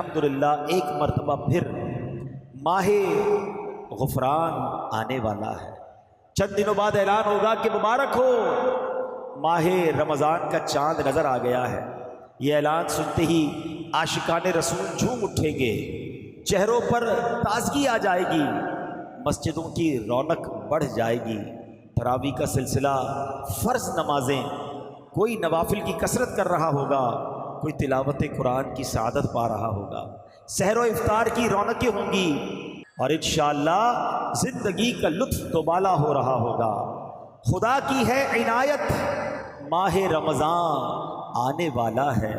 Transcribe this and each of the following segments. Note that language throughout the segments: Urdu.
الحمدللہ ایک مرتبہ پھر ماہ غفران آنے والا ہے۔ چند دنوں بعد اعلان ہوگا کہ مبارک ہو، ماہ رمضان کا چاند نظر آ گیا ہے۔ یہ اعلان سنتے ہی عاشقان رسول جھوم اٹھیں گے، چہروں پر تازگی آ جائے گی، مسجدوں کی رونق بڑھ جائے گی۔ تراویح کا سلسلہ، فرض نمازیں، کوئی نوافل کی کثرت کر رہا ہوگا، کوئی تلاوت قرآن کی سعادت پا رہا ہوگا، سحر و افطار کی رونقیں ہوں گی، اور انشاءاللہ زندگی کا لطف دوبالا ہو رہا ہوگا۔ خدا کی ہے عنایت، ماہ رمضان آنے والا ہے۔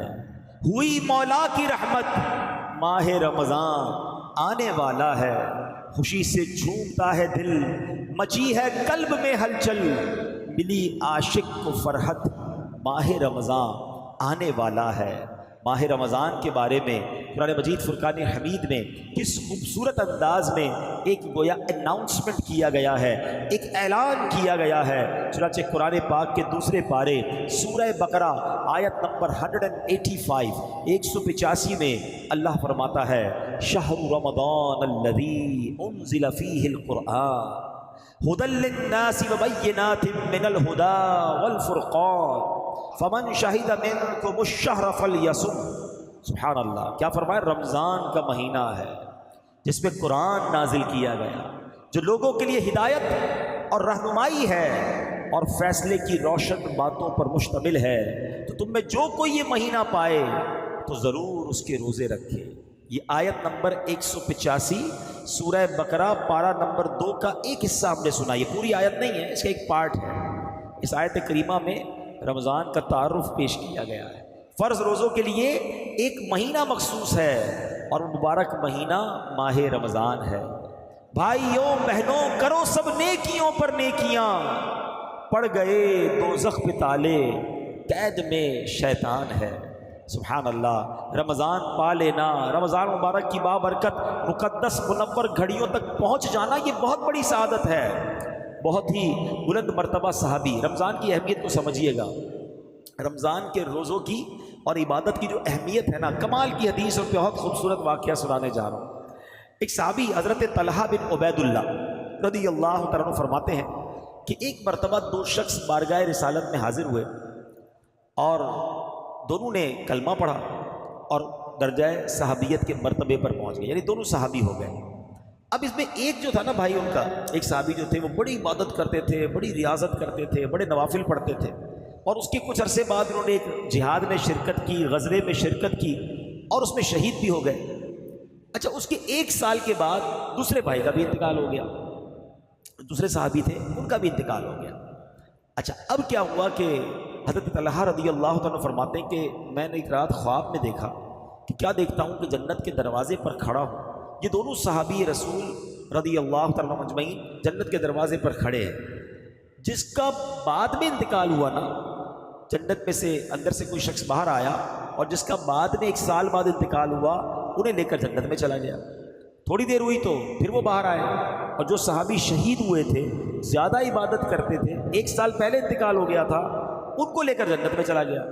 ہوئی مولا کی رحمت، ماہ رمضان آنے والا ہے۔ خوشی سے جھومتا ہے دل، مچی ہے قلب میں ہلچل، ملی عاشق کو فرحت، ماہ رمضان آنے والا ہے۔ ماہ رمضان کے بارے میں قرآن مجید فرقان حمید میں کس خوبصورت انداز میں ایک گویا اناؤنسمنٹ کیا گیا ہے، ایک اعلان کیا گیا ہے۔ چنانچہ قرآن پاک کے دوسرے پارے سورہ بقرہ آیت نمبر 185 185 میں اللہ فرماتا ہے، شہر رمضان الذی انزل فیہ القرآن ہدی للناس وبینات من الہدی والفرقان فمن شہد منکم الشہر فلیصم۔ سبحان اللہ، کیا فرمایا؟ رمضان کا مہینہ ہے جس میں قرآن نازل کیا گیا، جو لوگوں کے لیے ہدایت اور رہنمائی ہے اور فیصلے کی روشن باتوں پر مشتمل ہے۔ تو تم میں جو کوئی یہ مہینہ پائے تو ضرور اس کے روزے رکھے۔ یہ آیت نمبر 185 سورہ بقرہ پارہ نمبر 2 کا ایک حصہ ہم نے سنا۔ یہ پوری آیت نہیں ہے، اس کا ایک پارٹ ہے۔ اس آیت کریمہ میں رمضان کا تعارف پیش کیا گیا ہے۔ فرض روزوں کے لیے ایک مہینہ مخصوص ہے، اور مبارک مہینہ ماہ رمضان ہے۔ بھائیوں بہنوں، کرو سب نیکیوں پر نیکیاں، پڑ گئے دوزخ پہ تالے، قید میں شیطان ہے۔ سبحان اللہ، رمضان پا لینا، رمضان مبارک کی بابرکت مقدس منور گھڑیوں تک پہنچ جانا، یہ بہت بڑی سعادت ہے۔ بہت ہی بلند مرتبہ صحابی، رمضان کی اہمیت کو سمجھیے گا۔ رمضان کے روزوں کی اور عبادت کی جو اہمیت ہے نا، کمال کی حدیث اور بہت خوبصورت واقعہ سنانے جا رہا ہوں۔ ایک صحابی حضرت طلحہ بن عبید اللہ رضی اللہ تعالیٰ عنہ فرماتے ہیں کہ ایک مرتبہ دو شخص بارگاہ رسالت میں حاضر ہوئے، اور دونوں نے کلمہ پڑھا اور درجہ صحابیت کے مرتبے پر پہنچ گئے، یعنی دونوں صحابی ہو گئے۔ اب اس میں ایک جو تھا نا بھائی، ان کا ایک صحابی جو تھے وہ بڑی عبادت کرتے تھے، بڑی ریاضت کرتے تھے، بڑے نوافل پڑھتے تھے، اور اس کے کچھ عرصے بعد انہوں نے ایک جہاد میں شرکت کی، غزوے میں شرکت کی، اور اس میں شہید بھی ہو گئے۔ اچھا، اس کے ایک سال کے بعد دوسرے بھائی کا بھی انتقال ہو گیا، دوسرے صحابی تھے ان کا بھی انتقال ہو گیا۔ اچھا، اب کیا ہوا کہ حضرت طلحہ رضی اللہ تعالیٰ فرماتے ہیں کہ میں نے ایک رات خواب میں دیکھا کہ کیا دیکھتا ہوں کہ جنت کے دروازے پر کھڑا ہوں، یہ دونوں صحابی رسول رضی اللہ تعالیٰ مجمعین جنت کے دروازے پر کھڑے ہیں۔ جس کا بعد میں انتقال ہوا نا، جنت میں سے اندر سے کوئی شخص باہر آیا، اور جس کا بعد میں ایک سال بعد انتقال ہوا، انہیں لے کر جنت میں چلا گیا۔ تھوڑی دیر ہوئی تو پھر وہ باہر آئے، اور جو صحابی شہید ہوئے تھے، زیادہ عبادت کرتے تھے، ایک سال پہلے انتقال ہو گیا تھا، ان کو لے کر جنت میں چلا گیا۔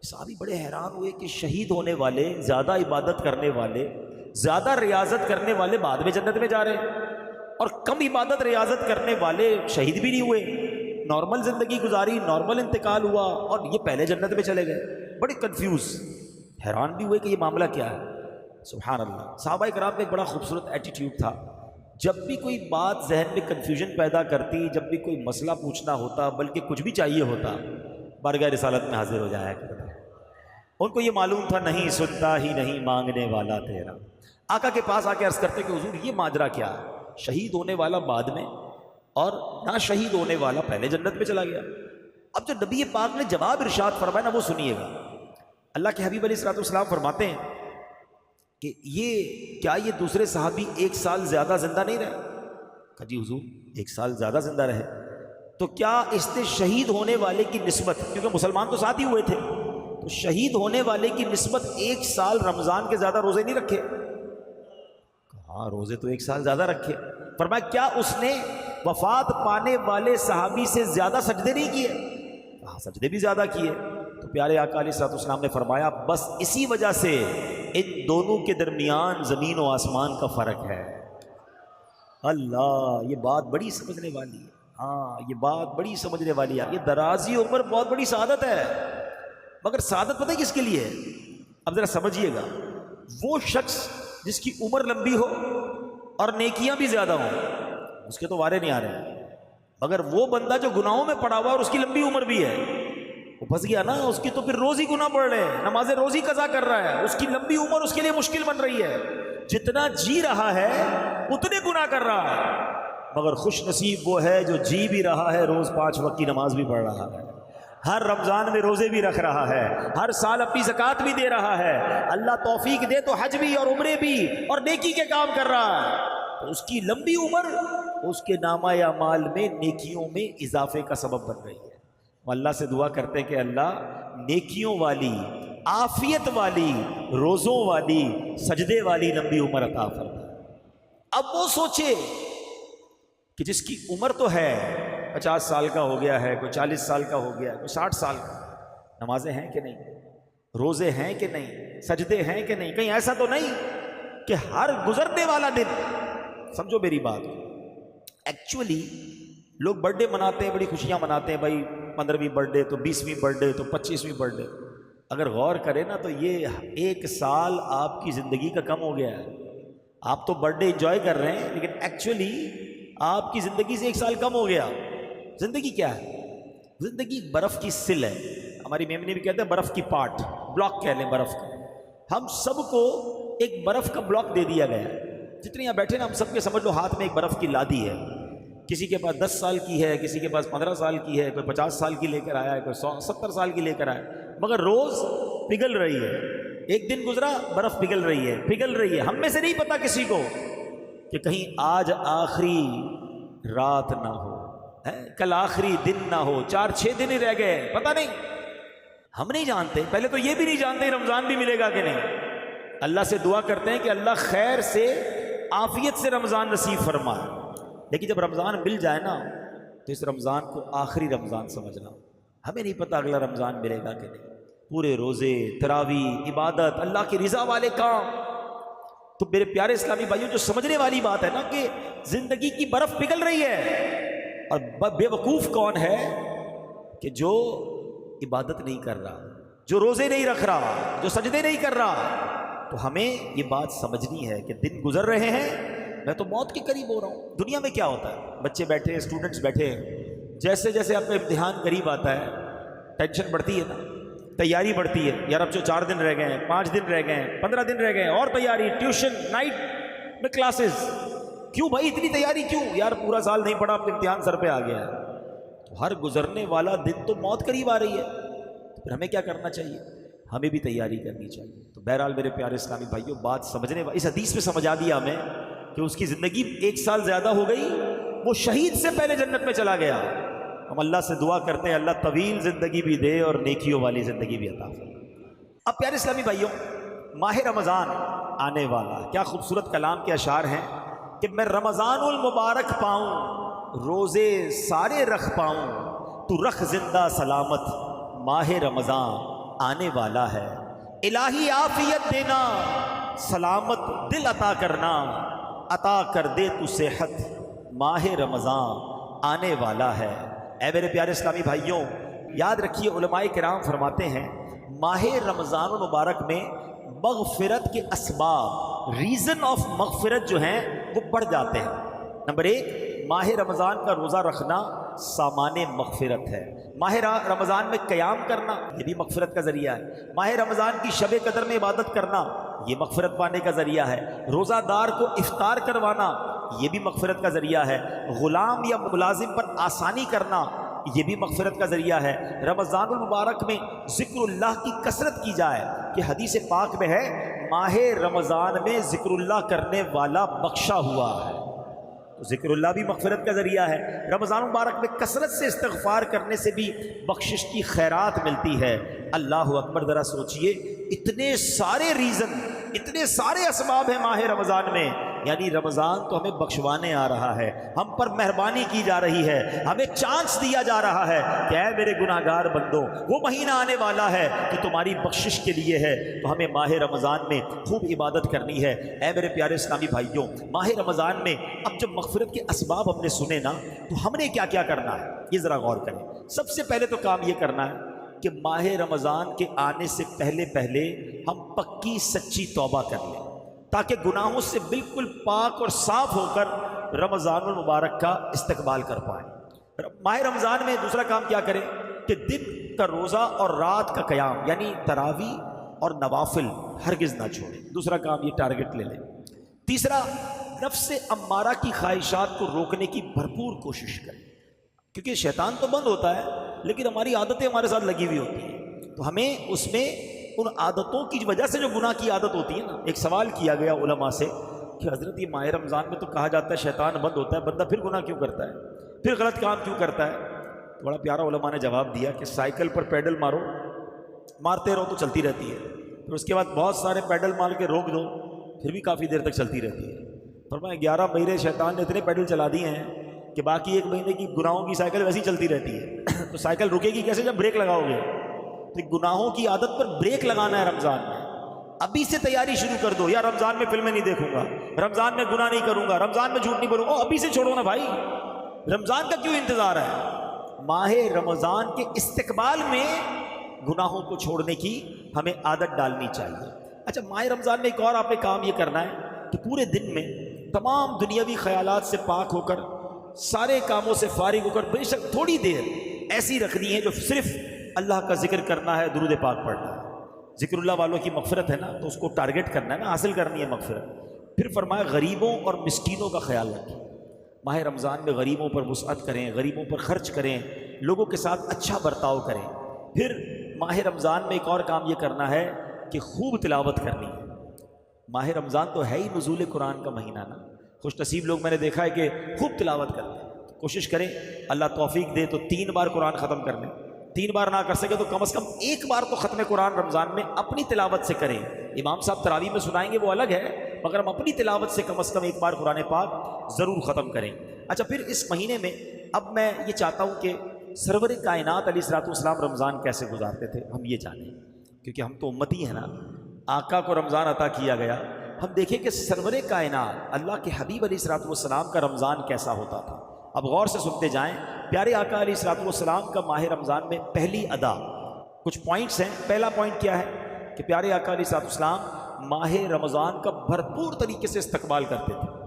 صحابی بڑے حیران ہوئے کہ شہید ہونے والے، زیادہ عبادت کرنے والے، زیادہ ریاضت کرنے والے بعد میں جنت میں جا رہے ہیں، اور کم عبادت ریاضت کرنے والے شہید بھی نہیں ہوئے، نارمل زندگی گزاری، نارمل انتقال ہوا، اور یہ پہلے جنت میں چلے گئے۔ بڑے کنفیوز، حیران بھی ہوئے کہ یہ معاملہ کیا ہے۔ سبحان اللہ، صحابہ کرام کا ایک بڑا خوبصورت ایٹیٹیوڈ تھا، جب بھی کوئی بات ذہن میں کنفیوژن پیدا کرتی، جب بھی کوئی مسئلہ پوچھنا ہوتا، بلکہ کچھ بھی چاہیے ہوتا، بارگاہ رسالت میں حاضر ہو جایا کرتا۔ ان کو یہ معلوم تھا، نہیں سنتا ہی نہیں مانگنے والا تیرا۔ آقا کے پاس آ کے عرض کرتے کہ حضور یہ ماجرا کیا ہے، شہید ہونے والا بعد میں اور نہ شہید ہونے والا پہلے جنت میں چلا گیا۔ اب جو نبی پاک نے جواب ارشاد فرمایا نا، وہ سنیے گا۔ اللہ کے حبیب علیہ الصلوۃ والسلام فرماتے ہیں کہ کیا یہ دوسرے صحابی ایک سال زیادہ زندہ نہیں رہے؟ کہا جی حضور ایک سال زیادہ زندہ رہے۔ تو کیا اس نے شہید ہونے والے کی نسبت، کیونکہ مسلمان تو ساتھ ہی ہوئے تھے، تو شہید ہونے والے کی نسبت ایک سال رمضان کے زیادہ روزے نہیں رکھے؟ ہاں روزے تو ایک سال زیادہ رکھے۔ فرمایا کیا اس نے وفات پانے والے صحابی سے زیادہ سجدے نہیں کیے؟ ہاں سجدے بھی زیادہ کیے۔ تو پیارے آقا علیہ الصلوۃ والسلام نے فرمایا بس اسی وجہ سے ان دونوں کے درمیان زمین و آسمان کا فرق ہے۔ اللہ، یہ بات بڑی سمجھنے والی ہے، ہاں یہ بات بڑی سمجھنے والی ہے۔ یہ درازی عمر بہت بڑی سعادت ہے، مگر سعادت پتہ ہے کس کے لیے ہے؟ اب ذرا سمجھیے گا، وہ شخص جس کی عمر لمبی ہو اور نیکیاں بھی زیادہ ہوں، اس کے تو وارے نہیں آ رہے ہیں، مگر وہ بندہ جو گناہوں میں پڑا ہوا اور اس کی لمبی عمر بھی ہے، وہ پھنس گیا نا، اس کی تو پھر روز ہی گناہ پڑ رہے ہیں، نماز روز ہی قضا کر رہا ہے، اس کی لمبی عمر اس کے لیے مشکل بن رہی ہے، جتنا جی رہا ہے اتنے گناہ کر رہا ہے۔ مگر خوش نصیب وہ ہے جو جی بھی رہا ہے، روز 5 وقت کی نماز بھی پڑھ رہا ہے، ہر رمضان میں روزے بھی رکھ رہا ہے، ہر سال اپنی زکوٰۃ بھی دے رہا ہے، اللہ توفیق دے تو حج بھی اور عمرے بھی اور نیکی کے کام کر رہا ہے، تو اس کی لمبی عمر اس کے نامہ اعمال میں نیکیوں میں اضافے کا سبب بن رہی ہے۔ ہم اللہ سے دعا کرتے ہیں کہ اللہ نیکیوں والی، عافیت والی، روزوں والی، سجدے والی لمبی عمر عطا فرما۔ اب وہ سوچے کہ جس کی عمر تو ہے 50 سال کا ہو گیا ہے، کوئی 40 سال کا ہو گیا ہے، کوئی 60 سال کا، نمازیں ہیں کہ نہیں، روزے ہیں کہ نہیں، سجدے ہیں کہ نہیں، کہیں ایسا تو نہیں کہ ہر گزرنے والا دن، سمجھو میری بات، ایکچولی لوگ برتھ ڈے مناتے ہیں، بڑی خوشیاں مناتے ہیں، بھائی 15ویں برتھ ڈے تو 20ویں برتھ ڈے تو 25ویں برتھ ڈے، اگر غور کریں نا تو یہ 1 سال آپ کی زندگی کا کم ہو گیا ہے۔ آپ تو برتھ ڈے انجوائے کر رہے ہیں، لیکن ایکچولی آپ کی زندگی سے 1 سال کم ہو گیا۔ زندگی کیا ہے؟ زندگی برف کی سل ہے، ہماری میمنی بھی کہتے ہیں برف کی پاٹ، بلاک کہہ لیں برف کا۔ ہم سب کو ایک برف کا بلاک دے دیا گیا ہے، جتنے یہاں بیٹھے نا ہم سب کے سمجھ لو ہاتھ میں ایک برف کی لادی ہے، کسی کے پاس 10 سال کی ہے، کسی کے پاس 15 سال کی ہے، کوئی 50 سال کی لے کر آیا ہے، کوئی 70 سال کی لے کر آیا ہے، مگر روز پگھل رہی ہے۔ ایک دن گزرا برف پگھل رہی ہے، پگھل رہی ہے۔ ہم میں سے نہیں پتا کسی کو کہ کہیں آج آخری رات نہ ہو، کل آخری دن نہ ہو، 4-6 دن ہی رہ گئے، پتہ نہیں، ہم نہیں جانتے۔ پہلے تو یہ بھی نہیں جانتے رمضان بھی ملے گا کہ نہیں۔ اللہ سے دعا کرتے ہیں کہ اللہ خیر سے، عافیت سے رمضان نصیب فرمائے، لیکن جب رمضان مل جائے نا تو اس رمضان کو آخری رمضان سمجھنا۔ ہمیں نہیں پتہ اگلا رمضان ملے گا کہ نہیں۔ پورے روزے، تراویح، عبادت، اللہ کی رضا والے کام۔ تو میرے پیارے اسلامی بھائیوں، جو سمجھنے والی بات ہے نا کہ زندگی کی برف پگھل رہی ہے، اور بے وقوف کون ہے کہ جو عبادت نہیں کر رہا، جو روزے نہیں رکھ رہا، جو سجدے نہیں کر رہا۔ تو ہمیں یہ بات سمجھنی ہے کہ دن گزر رہے ہیں، میں تو موت کے قریب ہو رہا ہوں۔ دنیا میں کیا ہوتا ہے، بچے بیٹھے، اسٹوڈنٹس بیٹھے ہیں، جیسے جیسے آپ کا امتحان قریب آتا ہے ٹینشن بڑھتی ہے نا، تیاری بڑھتی ہے، یار اب جو 4 دن رہ گئے ہیں، 5 دن رہ گئے ہیں، 15 دن رہ گئے ہیں، اور تیاری، ٹیوشن، نائٹ میں کلاسز، کیوں بھائی اتنی تیاری کیوں؟ یار پورا سال نہیں پڑھا، اب امتحان سر پہ آ گیا ہے۔ تو ہر گزرنے والا دن تو موت قریب آ رہی ہے، تو پھر ہمیں کیا کرنا چاہیے؟ ہمیں بھی تیاری کرنی چاہیے۔ تو بہرحال میرے پیارے اسلامی بھائیوں، بات سمجھنے اس حدیث میں سمجھا دیا ہمیں کہ اس کی زندگی 1 سال زیادہ ہو گئی، وہ شہید سے پہلے جنت میں چلا گیا۔ ہم اللہ سے دعا کرتے ہیں اللہ طویل زندگی بھی دے اور نیکیوں والی زندگی بھی عطا فرمائے۔ اب پیارے اسلامی بھائیوں، ماہ رمضان آنے والا، کیا خوبصورت کلام کے اشعار ہیں کہ میں رمضان المبارک پاؤں، روزے سارے رکھ پاؤں، تو رکھ زندہ سلامت، ماہ رمضان آنے والا ہے۔ الہی عافیت دینا، سلامت دل عطا کرنا، عطا کر دے تو صحت، ماہ رمضان آنے والا ہے۔ اے میرے پیارے اسلامی بھائیوں، یاد رکھیے علماء کرام فرماتے ہیں ماہ رمضان المبارک میں مغفرت کے اسباب، ریزن آف مغفرت جو ہیں وہ بڑھ جاتے ہیں۔ نمبر 1، ماہ رمضان کا روزہ رکھنا سامان مغفرت ہے۔ ماہ رمضان میں قیام کرنا یہ بھی مغفرت کا ذریعہ ہے۔ ماہ رمضان کی شب قدر میں عبادت کرنا یہ مغفرت پانے کا ذریعہ ہے۔ روزہ دار کو افطار کروانا یہ بھی مغفرت کا ذریعہ ہے۔ غلام یا ملازم پر آسانی کرنا یہ بھی مغفرت کا ذریعہ ہے۔ رمضان المبارک میں ذکر اللہ کی کثرت کی جائے کہ حدیث پاک میں ہے ماہ رمضان میں ذکر اللہ کرنے والا بخشا ہوا ہے، تو ذکر اللہ بھی مغفرت کا ذریعہ ہے۔ رمضان مبارک میں کثرت سے استغفار کرنے سے بھی بخشش کی خیرات ملتی ہے۔ اللہ اکبر، ذرا سوچئے، اتنے سارے ریزن، اتنے سارے اسباب ہیں ماہ رمضان میں یعنی رمضان تو ہمیں بخشوانے آ رہا ہے، ہم پر مہربانی کی جا رہی ہے، ہمیں چانس دیا جا رہا ہے کہ اے میرے گناہگار بندوں، وہ مہینہ آنے والا ہے کہ تمہاری بخشش کے لیے ہے، تو ہمیں ماہ رمضان میں خوب عبادت کرنی ہے۔ اے میرے پیارے اسلامی بھائیوں، ماہ رمضان میں اب جب مغفرت کے اسباب ہم نے سنے نا، تو ہم نے کیا کیا کرنا ہے یہ ذرا غور کریں۔ سب سے پہلے تو کام یہ کرنا ہے کہ ماہ رمضان کے آنے سے پہلے پہلے ہم پکی سچی توبہ کر لیں، تاکہ گناہوں سے بالکل پاک اور صاف ہو کر رمضان المبارک کا استقبال کر پائیں۔ ماہ رمضان میں دوسرا کام کیا کریں کہ دن کا روزہ اور رات کا قیام یعنی تراویح اور نوافل ہرگز نہ چھوڑیں، دوسرا کام یہ ٹارگٹ لے لیں۔ تیسرا، نفس امارہ کی خواہشات کو روکنے کی بھرپور کوشش کریں، کیونکہ شیطان تو بند ہوتا ہے لیکن ہماری عادتیں ہمارے ساتھ لگی ہوئی ہوتی ہیں، تو ہمیں اس میں ان عادتوں کی وجہ سے جو گناہ کی عادت ہوتی ہے نا، ایک سوال کیا گیا علماء سے کہ حضرت یہ ماہ رمضان میں تو کہا جاتا ہے شیطان بند ہوتا ہے، بندہ پھر گناہ کیوں کرتا ہے، پھر غلط کام کیوں کرتا ہے؟ تو بڑا پیارا علماء نے جواب دیا کہ سائیکل پر پیڈل مارو، مارتے رہو تو چلتی رہتی ہے، پھر اس کے بعد بہت سارے پیڈل مار کے روک دو، پھر بھی کافی دیر تک چلتی رہتی ہے۔ فرمایا 11 مہینے شیطان نے اتنے پیڈل چلا دیے ہیں کہ باقی 1 مہینے کی گناہوں کی سائیکل ویسی چلتی رہتی ہے، تو سائیکل رکے گی کیسے جب بریک لگاؤ گے؟ تو گناہوں کی عادت پر بریک لگانا ہے رمضان میں، ابھی سے تیاری شروع کر دو، یا رمضان میں فلمیں نہیں دیکھوں گا، رمضان میں گناہ نہیں کروں گا، رمضان میں جھوٹ نہیں بولوں گا، ابھی سے چھوڑو نا بھائی، رمضان کا کیوں انتظار ہے؟ ماہ رمضان کے استقبال میں گناہوں کو چھوڑنے کی ہمیں عادت ڈالنی چاہیے۔ اچھا، ماہ رمضان میں ایک اور آپ نے کام یہ کرنا ہے کہ پورے دن میں تمام دنیاوی خیالات سے پاک ہو کر، سارے کاموں سے فارغ ہو کر، بے شک تھوڑی دیر ایسی رکھنی ہے جو صرف اللہ کا ذکر کرنا ہے، درود پاک پڑھنا ہے۔ ذکر اللہ والوں کی مغفرت ہے نا، تو اس کو ٹارگٹ کرنا ہے نا، حاصل کرنی ہے مغفرت۔ پھر فرمایا غریبوں اور مسکینوں کا خیال رکھیں، ماہ رمضان میں غریبوں پر وسعت کریں، غریبوں پر خرچ کریں، لوگوں کے ساتھ اچھا برتاؤ کریں۔ پھر ماہ رمضان میں ایک اور کام یہ کرنا ہے کہ خوب تلاوت کرنی ہے۔ ماہ رمضان تو ہے ہی نزول قرآن کا مہینہ نا، خوش نصیب لوگ میں نے دیکھا ہے کہ خوب تلاوت کرتے ہیں۔ کوشش کریں اللہ توفیق دے تو 3 بار قرآن ختم کر لیں، 3 بار نہ کر سکے تو کم از کم 1 بار تو ختم قرآن رمضان میں اپنی تلاوت سے کریں۔ امام صاحب تراویح میں سنائیں گے وہ الگ ہے، مگر ہم اپنی تلاوت سے کم از کم 1 بار قرآن پاک ضرور ختم کریں۔ اچھا، پھر اس مہینے میں اب میں یہ چاہتا ہوں کہ سرور کائنات علیہ الصلوۃ والسلام رمضان کیسے گزارتے تھے ہم یہ جانیں، کیونکہ ہم تو امتی ہیں نا، آقا کو رمضان عطا کیا گیا، ہم دیکھیں کہ سرور کائنات اللہ کے حبیب علیہ الصلوۃ والسلام کا رمضان کیسا ہوتا تھا۔ اب غور سے سنتے جائیں، پیارے آقا علیہ الصلوۃ والسلام کا ماہ رمضان میں پہلی ادا، کچھ پوائنٹس ہیں۔ پہلا پوائنٹ کیا ہے کہ پیارے آقا علیہ الصلوۃ والسلام ماہ رمضان کا بھرپور طریقے سے استقبال کرتے تھے۔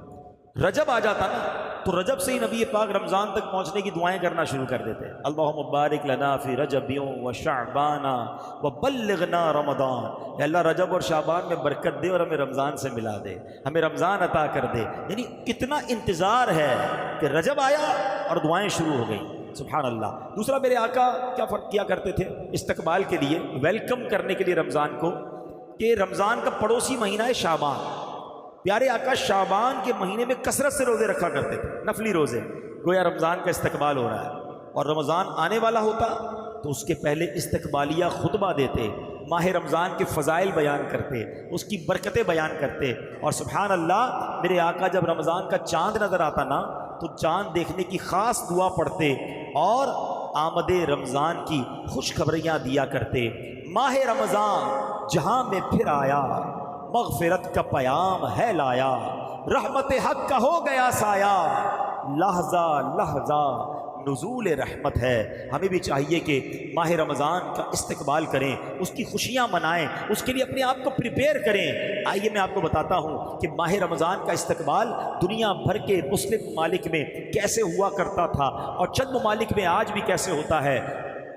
رجب آ جاتا نا تو رجب سے ہی نبی پاک رمضان تک پہنچنے کی دعائیں کرنا شروع کر دیتے، اللہم بارک لنا فی رجب و شعبان و بلغنا رمضان، اے اللہ رجب اور شعبان میں برکت دے اور ہمیں رمضان سے ملا دے، ہمیں رمضان عطا کر دے۔ یعنی کتنا انتظار ہے کہ رجب آیا اور دعائیں شروع ہو گئیں، سبحان اللہ۔ دوسرا، میرے آقا کیا فرق کیا کرتے تھے استقبال کے لیے، ویلکم کرنے کے لیے رمضان کو، کہ رمضان کا پڑوسی مہینہ ہے شعبان، پیارے آقا شعبان کے مہینے میں کثرت سے روزے رکھا کرتے تھے، نفلی روزے، گویا رمضان کا استقبال ہو رہا ہے اور رمضان آنے والا ہوتا تو اس کے پہلے استقبالیہ خطبہ دیتے، ماہ رمضان کے فضائل بیان کرتے، اس کی برکتیں بیان کرتے، اور سبحان اللہ میرے آقا جب رمضان کا چاند نظر آتا نا تو چاند دیکھنے کی خاص دعا پڑھتے اور آمد رمضان کی خوشخبریاں دیا کرتے۔ ماہ رمضان جہاں میں پھر آیا، مغفرت کا پیام ہے لایا، رحمت حق کا ہو گیا سایہ، لحظہ لحظہ نزول رحمت ہے۔ ہمیں بھی چاہیے کہ ماہ رمضان کا استقبال کریں، اس کی خوشیاں منائیں، اس کے لیے اپنے آپ کو پریپیئر کریں۔ آئیے میں آپ کو بتاتا ہوں کہ ماہ رمضان کا استقبال دنیا بھر کے مسلم ممالک میں کیسے ہوا کرتا تھا اور چند ممالک میں آج بھی کیسے ہوتا ہے۔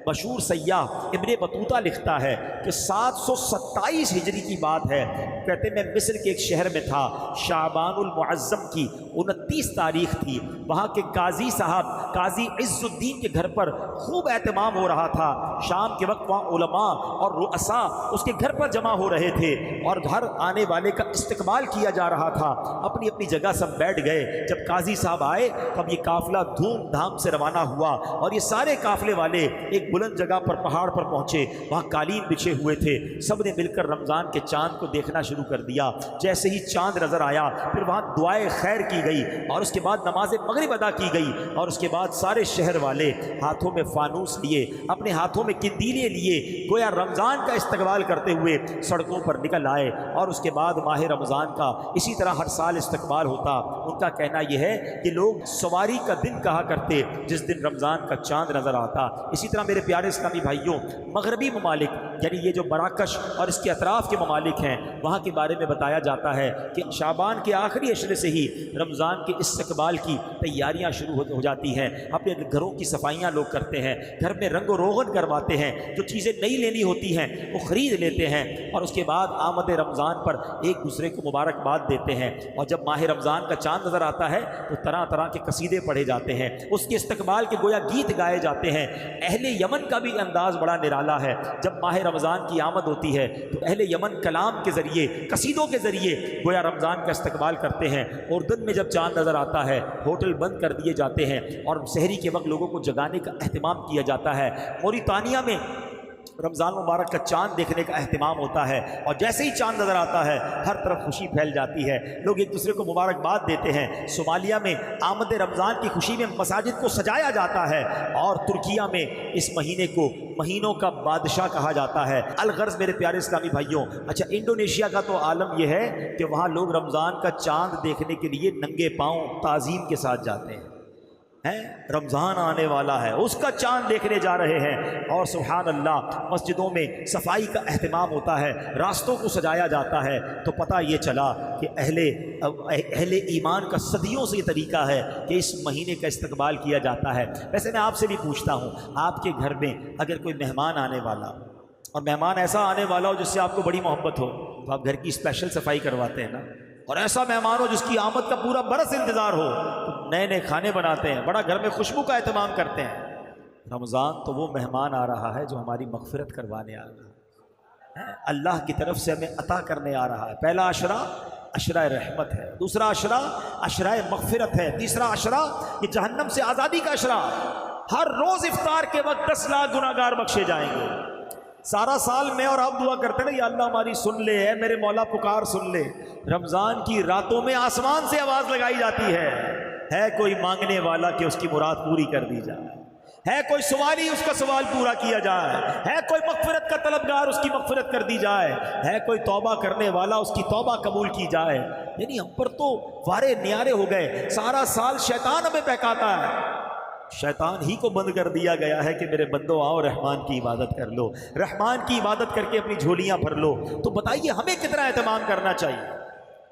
مشہور سیاح ابن بطوطہ لکھتا ہے کہ 727 ہجری کی بات ہے، کہتے میں مصر کے ایک شہر میں تھا، شعبان المعظم کی 29 تاریخ تھی، وہاں کے قاضی صاحب قاضی عز الدین کے گھر پر خوب اہتمام ہو رہا تھا۔ شام کے وقت وہاں علماء اور رؤساء اس کے گھر پر جمع ہو رہے تھے اور ہر آنے والے کا استقبال کیا جا رہا تھا۔ اپنی اپنی جگہ سب بیٹھ گئے۔ جب قاضی صاحب آئے تب یہ قافلہ دھوم دھام سے روانہ ہوا اور یہ سارے قافلے والے ایک بلند جگہ پر پہاڑ پر پہنچے، وہاں قالین بچھے ہوئے تھے، سب نے مل کر رمضان کے چاند کو دیکھنا شروع کر دیا۔ جیسے ہی چاند نظر آیا پھر وہاں دعائے خیر کی گئی اور اس کے بعد نماز مغرب ادا کی گئی، اور اس کے بعد سارے شہر والے ہاتھوں میں فانوس لیے، اپنے ہاتھوں میں قندیلیں لیے، گویا رمضان کا استقبال کرتے ہوئے سڑکوں پر نکل آئے۔ اور اس کے بعد ماہ رمضان کا اسی طرح ہر سال استقبال ہوتا۔ ان کا کہنا یہ ہے کہ لوگ سواری کا دن کہا کرتے جس دن رمضان کا چاند نظر آتا۔ اسی طرح میرے پیارے اسلامی بھائیوں، مغربی ممالک یعنی یہ جو مراکش اور اس کے اطراف کے ممالک ہیں، وہاں کے بارے میں بتایا جاتا ہے کہ شعبان کے آخری عشرے سے ہی رمضان کے استقبال کی تیاریاں شروع ہو جاتی ہیں۔ اپنے گھروں کی صفائیاں لوگ کرتے ہیں، گھر میں رنگ و روغن کرواتے ہیں، جو چیزیں نئی لینی ہوتی ہیں وہ خرید لیتے ہیں، اور اس کے بعد آمد رمضان پر ایک دوسرے کو مبارکباد دیتے ہیں۔ اور جب ماہ رمضان کا چاند نظر آتا ہے تو طرح طرح کے قصیدے پڑھے جاتے ہیں، اس کے استقبال کے گویا گیت گائے جاتے ہیں۔ اہل یمن کا بھی انداز بڑا نرالا ہے۔ جب ماہ رمضان کی آمد ہوتی ہے تو اہل یمن کلام کے ذریعے، قصیدوں کے ذریعے گویا رمضان کا استقبال کرتے ہیں۔ اردن میں جب چاند نظر آتا ہے ہوٹل بند کر دیے جاتے ہیں اور سحری کے وقت لوگوں کو جگانے کا اہتمام کیا جاتا ہے۔ موریتانیہ میں رمضان مبارک کا چاند دیکھنے کا اہتمام ہوتا ہے، اور جیسے ہی چاند نظر آتا ہے ہر طرف خوشی پھیل جاتی ہے، لوگ ایک دوسرے کو مبارکباد دیتے ہیں۔ صومالیہ میں آمد رمضان کی خوشی میں مساجد کو سجایا جاتا ہے، اور ترکیہ میں اس مہینے کو مہینوں کا بادشاہ کہا جاتا ہے۔ الغرض میرے پیارے اسلامی بھائیوں، اچھا انڈونیشیا کا تو عالم یہ ہے کہ وہاں لوگ رمضان کا چاند دیکھنے کے لیے ننگے پاؤں تعظیم کے ساتھ جاتے ہیں۔ رمضان آنے والا ہے، اس کا چاند دیکھنے جا رہے ہیں، اور سبحان اللہ مسجدوں میں صفائی کا اہتمام ہوتا ہے، راستوں کو سجایا جاتا ہے۔ تو پتہ یہ چلا کہ اہل ایمان کا صدیوں سے یہ طریقہ ہے کہ اس مہینے کا استقبال کیا جاتا ہے۔ ویسے میں آپ سے بھی پوچھتا ہوں، آپ کے گھر میں اگر کوئی مہمان آنے والا، اور مہمان ایسا آنے والا ہو جس سے آپ کو بڑی محبت ہو، تو آپ گھر کی اسپیشل صفائی کرواتے ہیں نا؟ اور ایسا مہمان ہو جس کی آمد کا پورا برس انتظار ہو تو نئے نئے کھانے بناتے ہیں، بڑا گھر میں خوشبو کا اہتمام کرتے ہیں۔ رمضان تو وہ مہمان آ رہا ہے جو ہماری مغفرت کروانے آ رہا ہے، اللہ کی طرف سے ہمیں عطا کرنے آ رہا ہے۔ پہلا عشرہ عشرہ رحمت ہے، دوسرا عشرہ عشرہ مغفرت ہے، تیسرا عشرہ یہ جہنم سے آزادی کا عشرہ۔ ہر روز افطار کے وقت 10 لاکھ گناہگار بخشے جائیں گے۔ سارا سال میں اور آپ دعا کرتے ہیں نا، یا اللہ ہماری سن لے، ہے میرے مولا پکار سن لے۔ رمضان کی راتوں میں آسمان سے آواز لگائی جاتی ہے کوئی مانگنے والا کہ اس کی مراد پوری کر دی جائے، ہے کوئی سوالی اس کا سوال پورا کیا جائے، ہے کوئی مغفرت کا طلبگار اس کی مغفرت کر دی جائے، ہے کوئی توبہ کرنے والا اس کی توبہ قبول کی جائے۔ یعنی ہم پر تو وارے نیارے ہو گئے، سارا سال شیطان ہمیں بہکاتا ہے، شیطان ہی کو بند کر دیا گیا ہے کہ میرے بندو آؤ رحمان کی عبادت کر لو، رحمان کی عبادت کر کے اپنی جھولیاں بھر لو۔ تو بتائیے ہمیں کتنا اہتمام کرنا چاہیے؟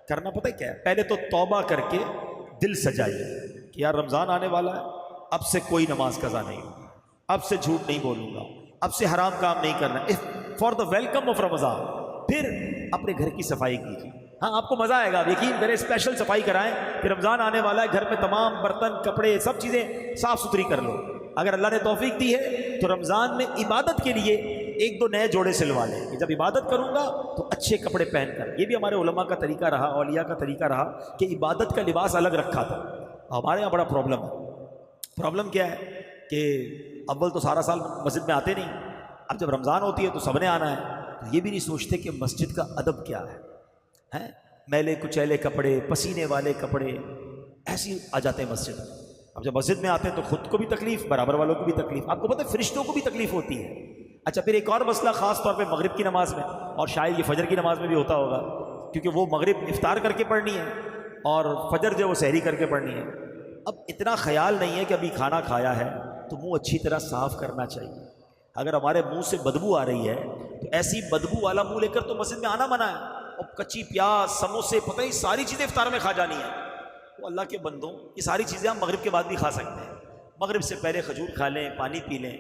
کرنا پتہ کیا ہے؟ پہلے تو توبہ کر کے دل سجائیے کہ یار رمضان آنے والا ہے، اب سے کوئی نماز قضا نہیں ہوگی، اب سے جھوٹ نہیں بولوں گا، اب سے حرام کام نہیں کرنا، فار دا ویلکم آف رمضان۔ پھر اپنے گھر کی صفائی کیجیے، ہاں آپ کو مزہ آئے گا، یقین کریں اسپیشل صفائی کرائیں کہ رمضان آنے والا ہے، گھر میں تمام برتن کپڑے سب چیزیں صاف ستھری کر لو۔ اگر اللہ نے توفیق دی ہے تو رمضان میں عبادت کے لیے 1-2 نئے جوڑے سلوا لیں کہ جب عبادت کروں گا تو اچھے کپڑے پہن کر۔ یہ بھی ہمارے علماء کا طریقہ رہا، اولیاء کا طریقہ رہا کہ عبادت کا لباس الگ رکھا تھا۔ ہمارے یہاں بڑا پرابلم کیا ہے کہ اول تو سارا سال مسجد میں آتے نہیں، اب جب رمضان ہوتی ہے تو سب نے آنا ہے، تو یہ بھی نہیں سوچتے کہ مسجد کا ادب کیا ہے۔ میلے کچیلے کپڑے، پسینے والے کپڑے ایسے آ جاتے ہیں مسجد میں۔ اب جب مسجد میں آتے ہیں تو خود کو بھی تکلیف، برابر والوں کو بھی تکلیف، آپ کو پتہ ہے فرشتوں کو بھی تکلیف ہوتی ہے۔ اچھا پھر ایک اور مسئلہ خاص طور پہ مغرب کی نماز میں، اور شاید یہ فجر کی نماز میں بھی ہوتا ہوگا، کیونکہ وہ مغرب افطار کر کے پڑھنی ہے اور فجر جو وہ سحری کر کے پڑھنی ہے۔ اب اتنا خیال نہیں ہے کہ ابھی کھانا کھایا ہے تو منہ اچھی طرح صاف کرنا چاہیے۔ اگر ہمارے منہ سے بدبو آ رہی ہے تو ایسی بدبو والا منہ لے کر تو مسجد میں آنا منع ہے، اور کچی پیاز سموسے پتہ ہی ساری چیزیں افطار میں کھا جانی ہیں۔ وہ اللہ کے بندوں، یہ ساری چیزیں ہم مغرب کے بعد بھی کھا سکتے ہیں، مغرب سے پہلے کھجور کھا لیں، پانی پی لیں،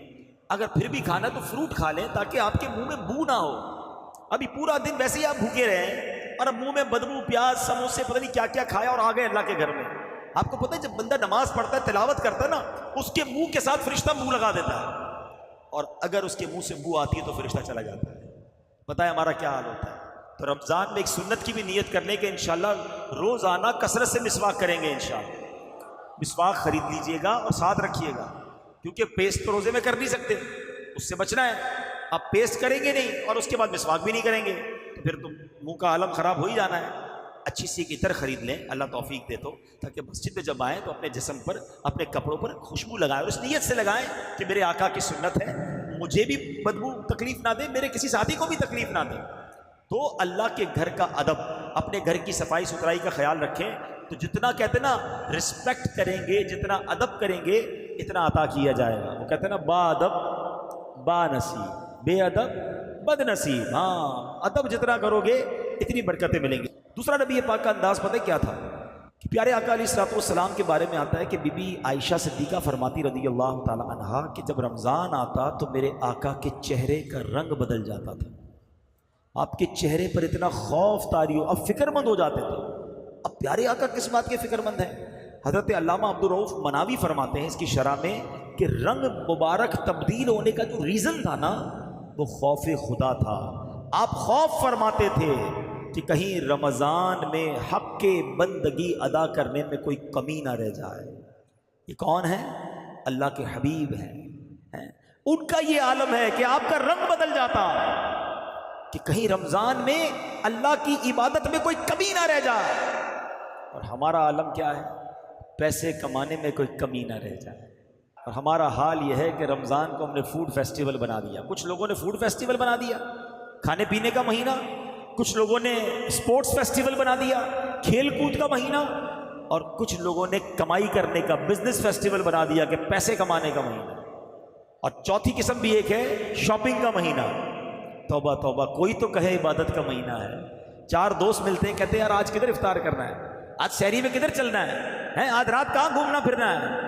اگر پھر بھی کھانا تو فروٹ کھا لیں تاکہ آپ کے منہ میں بو نہ ہو۔ ابھی پورا دن ویسے ہی آپ بھوکے رہے اور اب منہ میں بدبو، پیاز سموسے پتہ نہیں کیا کیا کھایا اور آ گئے اللہ کے گھر میں۔ آپ کو پتہ ہے جب بندہ نماز پڑھتا ہے، تلاوت کرتا ہے نا، اس کے منہ کے ساتھ فرشتہ منہ لگا دیتا ہے، اور اگر اس کے منہ سے بو آتی ہے تو فرشتہ چلا جاتا ہے۔ بتائیں ہمارا کیا حال ہوتا ہے؟ تو رمضان میں ایک سنت کی بھی نیت کر لیں کہ انشاءاللہ روزانہ کثرت سے مسواک کریں گے انشاءاللہ۔ مسواک خرید لیجئے گا اور ساتھ رکھیے گا، کیونکہ پیسٹ تو روزے میں کر نہیں سکتے، اس سے بچنا ہے. آپ پیسٹ کریں گے نہیں اور اس کے بعد مسواک بھی نہیں کریں گے تو پھر تو منہ کا عالم خراب ہو ہی جانا ہے. اچھی سی ایک عطر خرید لیں, اللہ توفیق دے تو, تاکہ مسجد میں جب آئیں تو اپنے جسم پر, اپنے کپڑوں پر خوشبو لگائیں اور اس نیت سے لگائیں کہ میرے آقا کی سنت ہے, مجھے بھی بدبو تکلیف نہ دے, میرے کسی ساتھی کو بھی تکلیف نہ دے. تو اللہ کے گھر کا ادب, اپنے گھر کی صفائی ستھرائی کا خیال رکھیں. تو جتنا کہتے ہیں نا رسپیکٹ کریں گے, جتنا ادب کریں گے, اتنا عطا کیا جائے گا. وہ کہتے ہیں نا با ادب با نصیب, بے ادب بد نصیب. ہاں, ادب جتنا کرو گے اتنی برکتیں ملیں گی. دوسرا نبی پاک کا انداز پتہ کیا تھا کہ پیارے آقا علیہ الصلوۃ والسلام کے بارے میں آتا ہے کہ بی بی عائشہ صدیقہ فرماتی رضی اللہ تعالی عنہا کہ جب رمضان آتا تو میرے آقا کے چہرے کا رنگ بدل جاتا تھا. آپ کے چہرے پر اتنا خوف طاری ہو, اب فکر مند ہو جاتے تھے. اب پیارے آقا کس بات کے فکر مند ہیں؟ حضرت علامہ عبدالرؤف مناوی فرماتے ہیں اس کی شرح میں کہ رنگ مبارک تبدیل ہونے کا جو ریزن تھا نا, وہ خوف خدا تھا. آپ خوف فرماتے تھے کہ کہیں رمضان میں حق کے بندگی ادا کرنے میں کوئی کمی نہ رہ جائے. یہ کون ہے؟ اللہ کے حبیب ہیں. ان کا یہ عالم ہے کہ آپ کا رنگ بدل جاتا کہ کہیں رمضان میں اللہ کی عبادت میں کوئی کمی نہ رہ جائے. اور ہمارا عالم کیا ہے؟ پیسے کمانے میں کوئی کمی نہ رہ جائے. اور ہمارا حال یہ ہے کہ رمضان کو ہم نے فوڈ فیسٹیول بنا دیا. کچھ لوگوں نے فوڈ فیسٹیول بنا دیا, کھانے پینے کا مہینہ. کچھ لوگوں نے اسپورٹس فیسٹیول بنا دیا, کھیل کود کا مہینہ. اور کچھ لوگوں نے کمائی کرنے کا بزنس فیسٹیول بنا دیا کہ پیسے کمانے کا مہینہ. اور چوتھی قسم بھی ایک ہے, شاپنگ کا مہینہ. توبہ توبہ, کوئی تو کہے عبادت کا مہینہ ہے. چار دوست ملتے ہیں, کہتے ہیں یار آج کدھر افطار کرنا ہے, آج سحری میں کدھر چلنا ہے, آج رات کہاں گھومنا پھرنا ہے.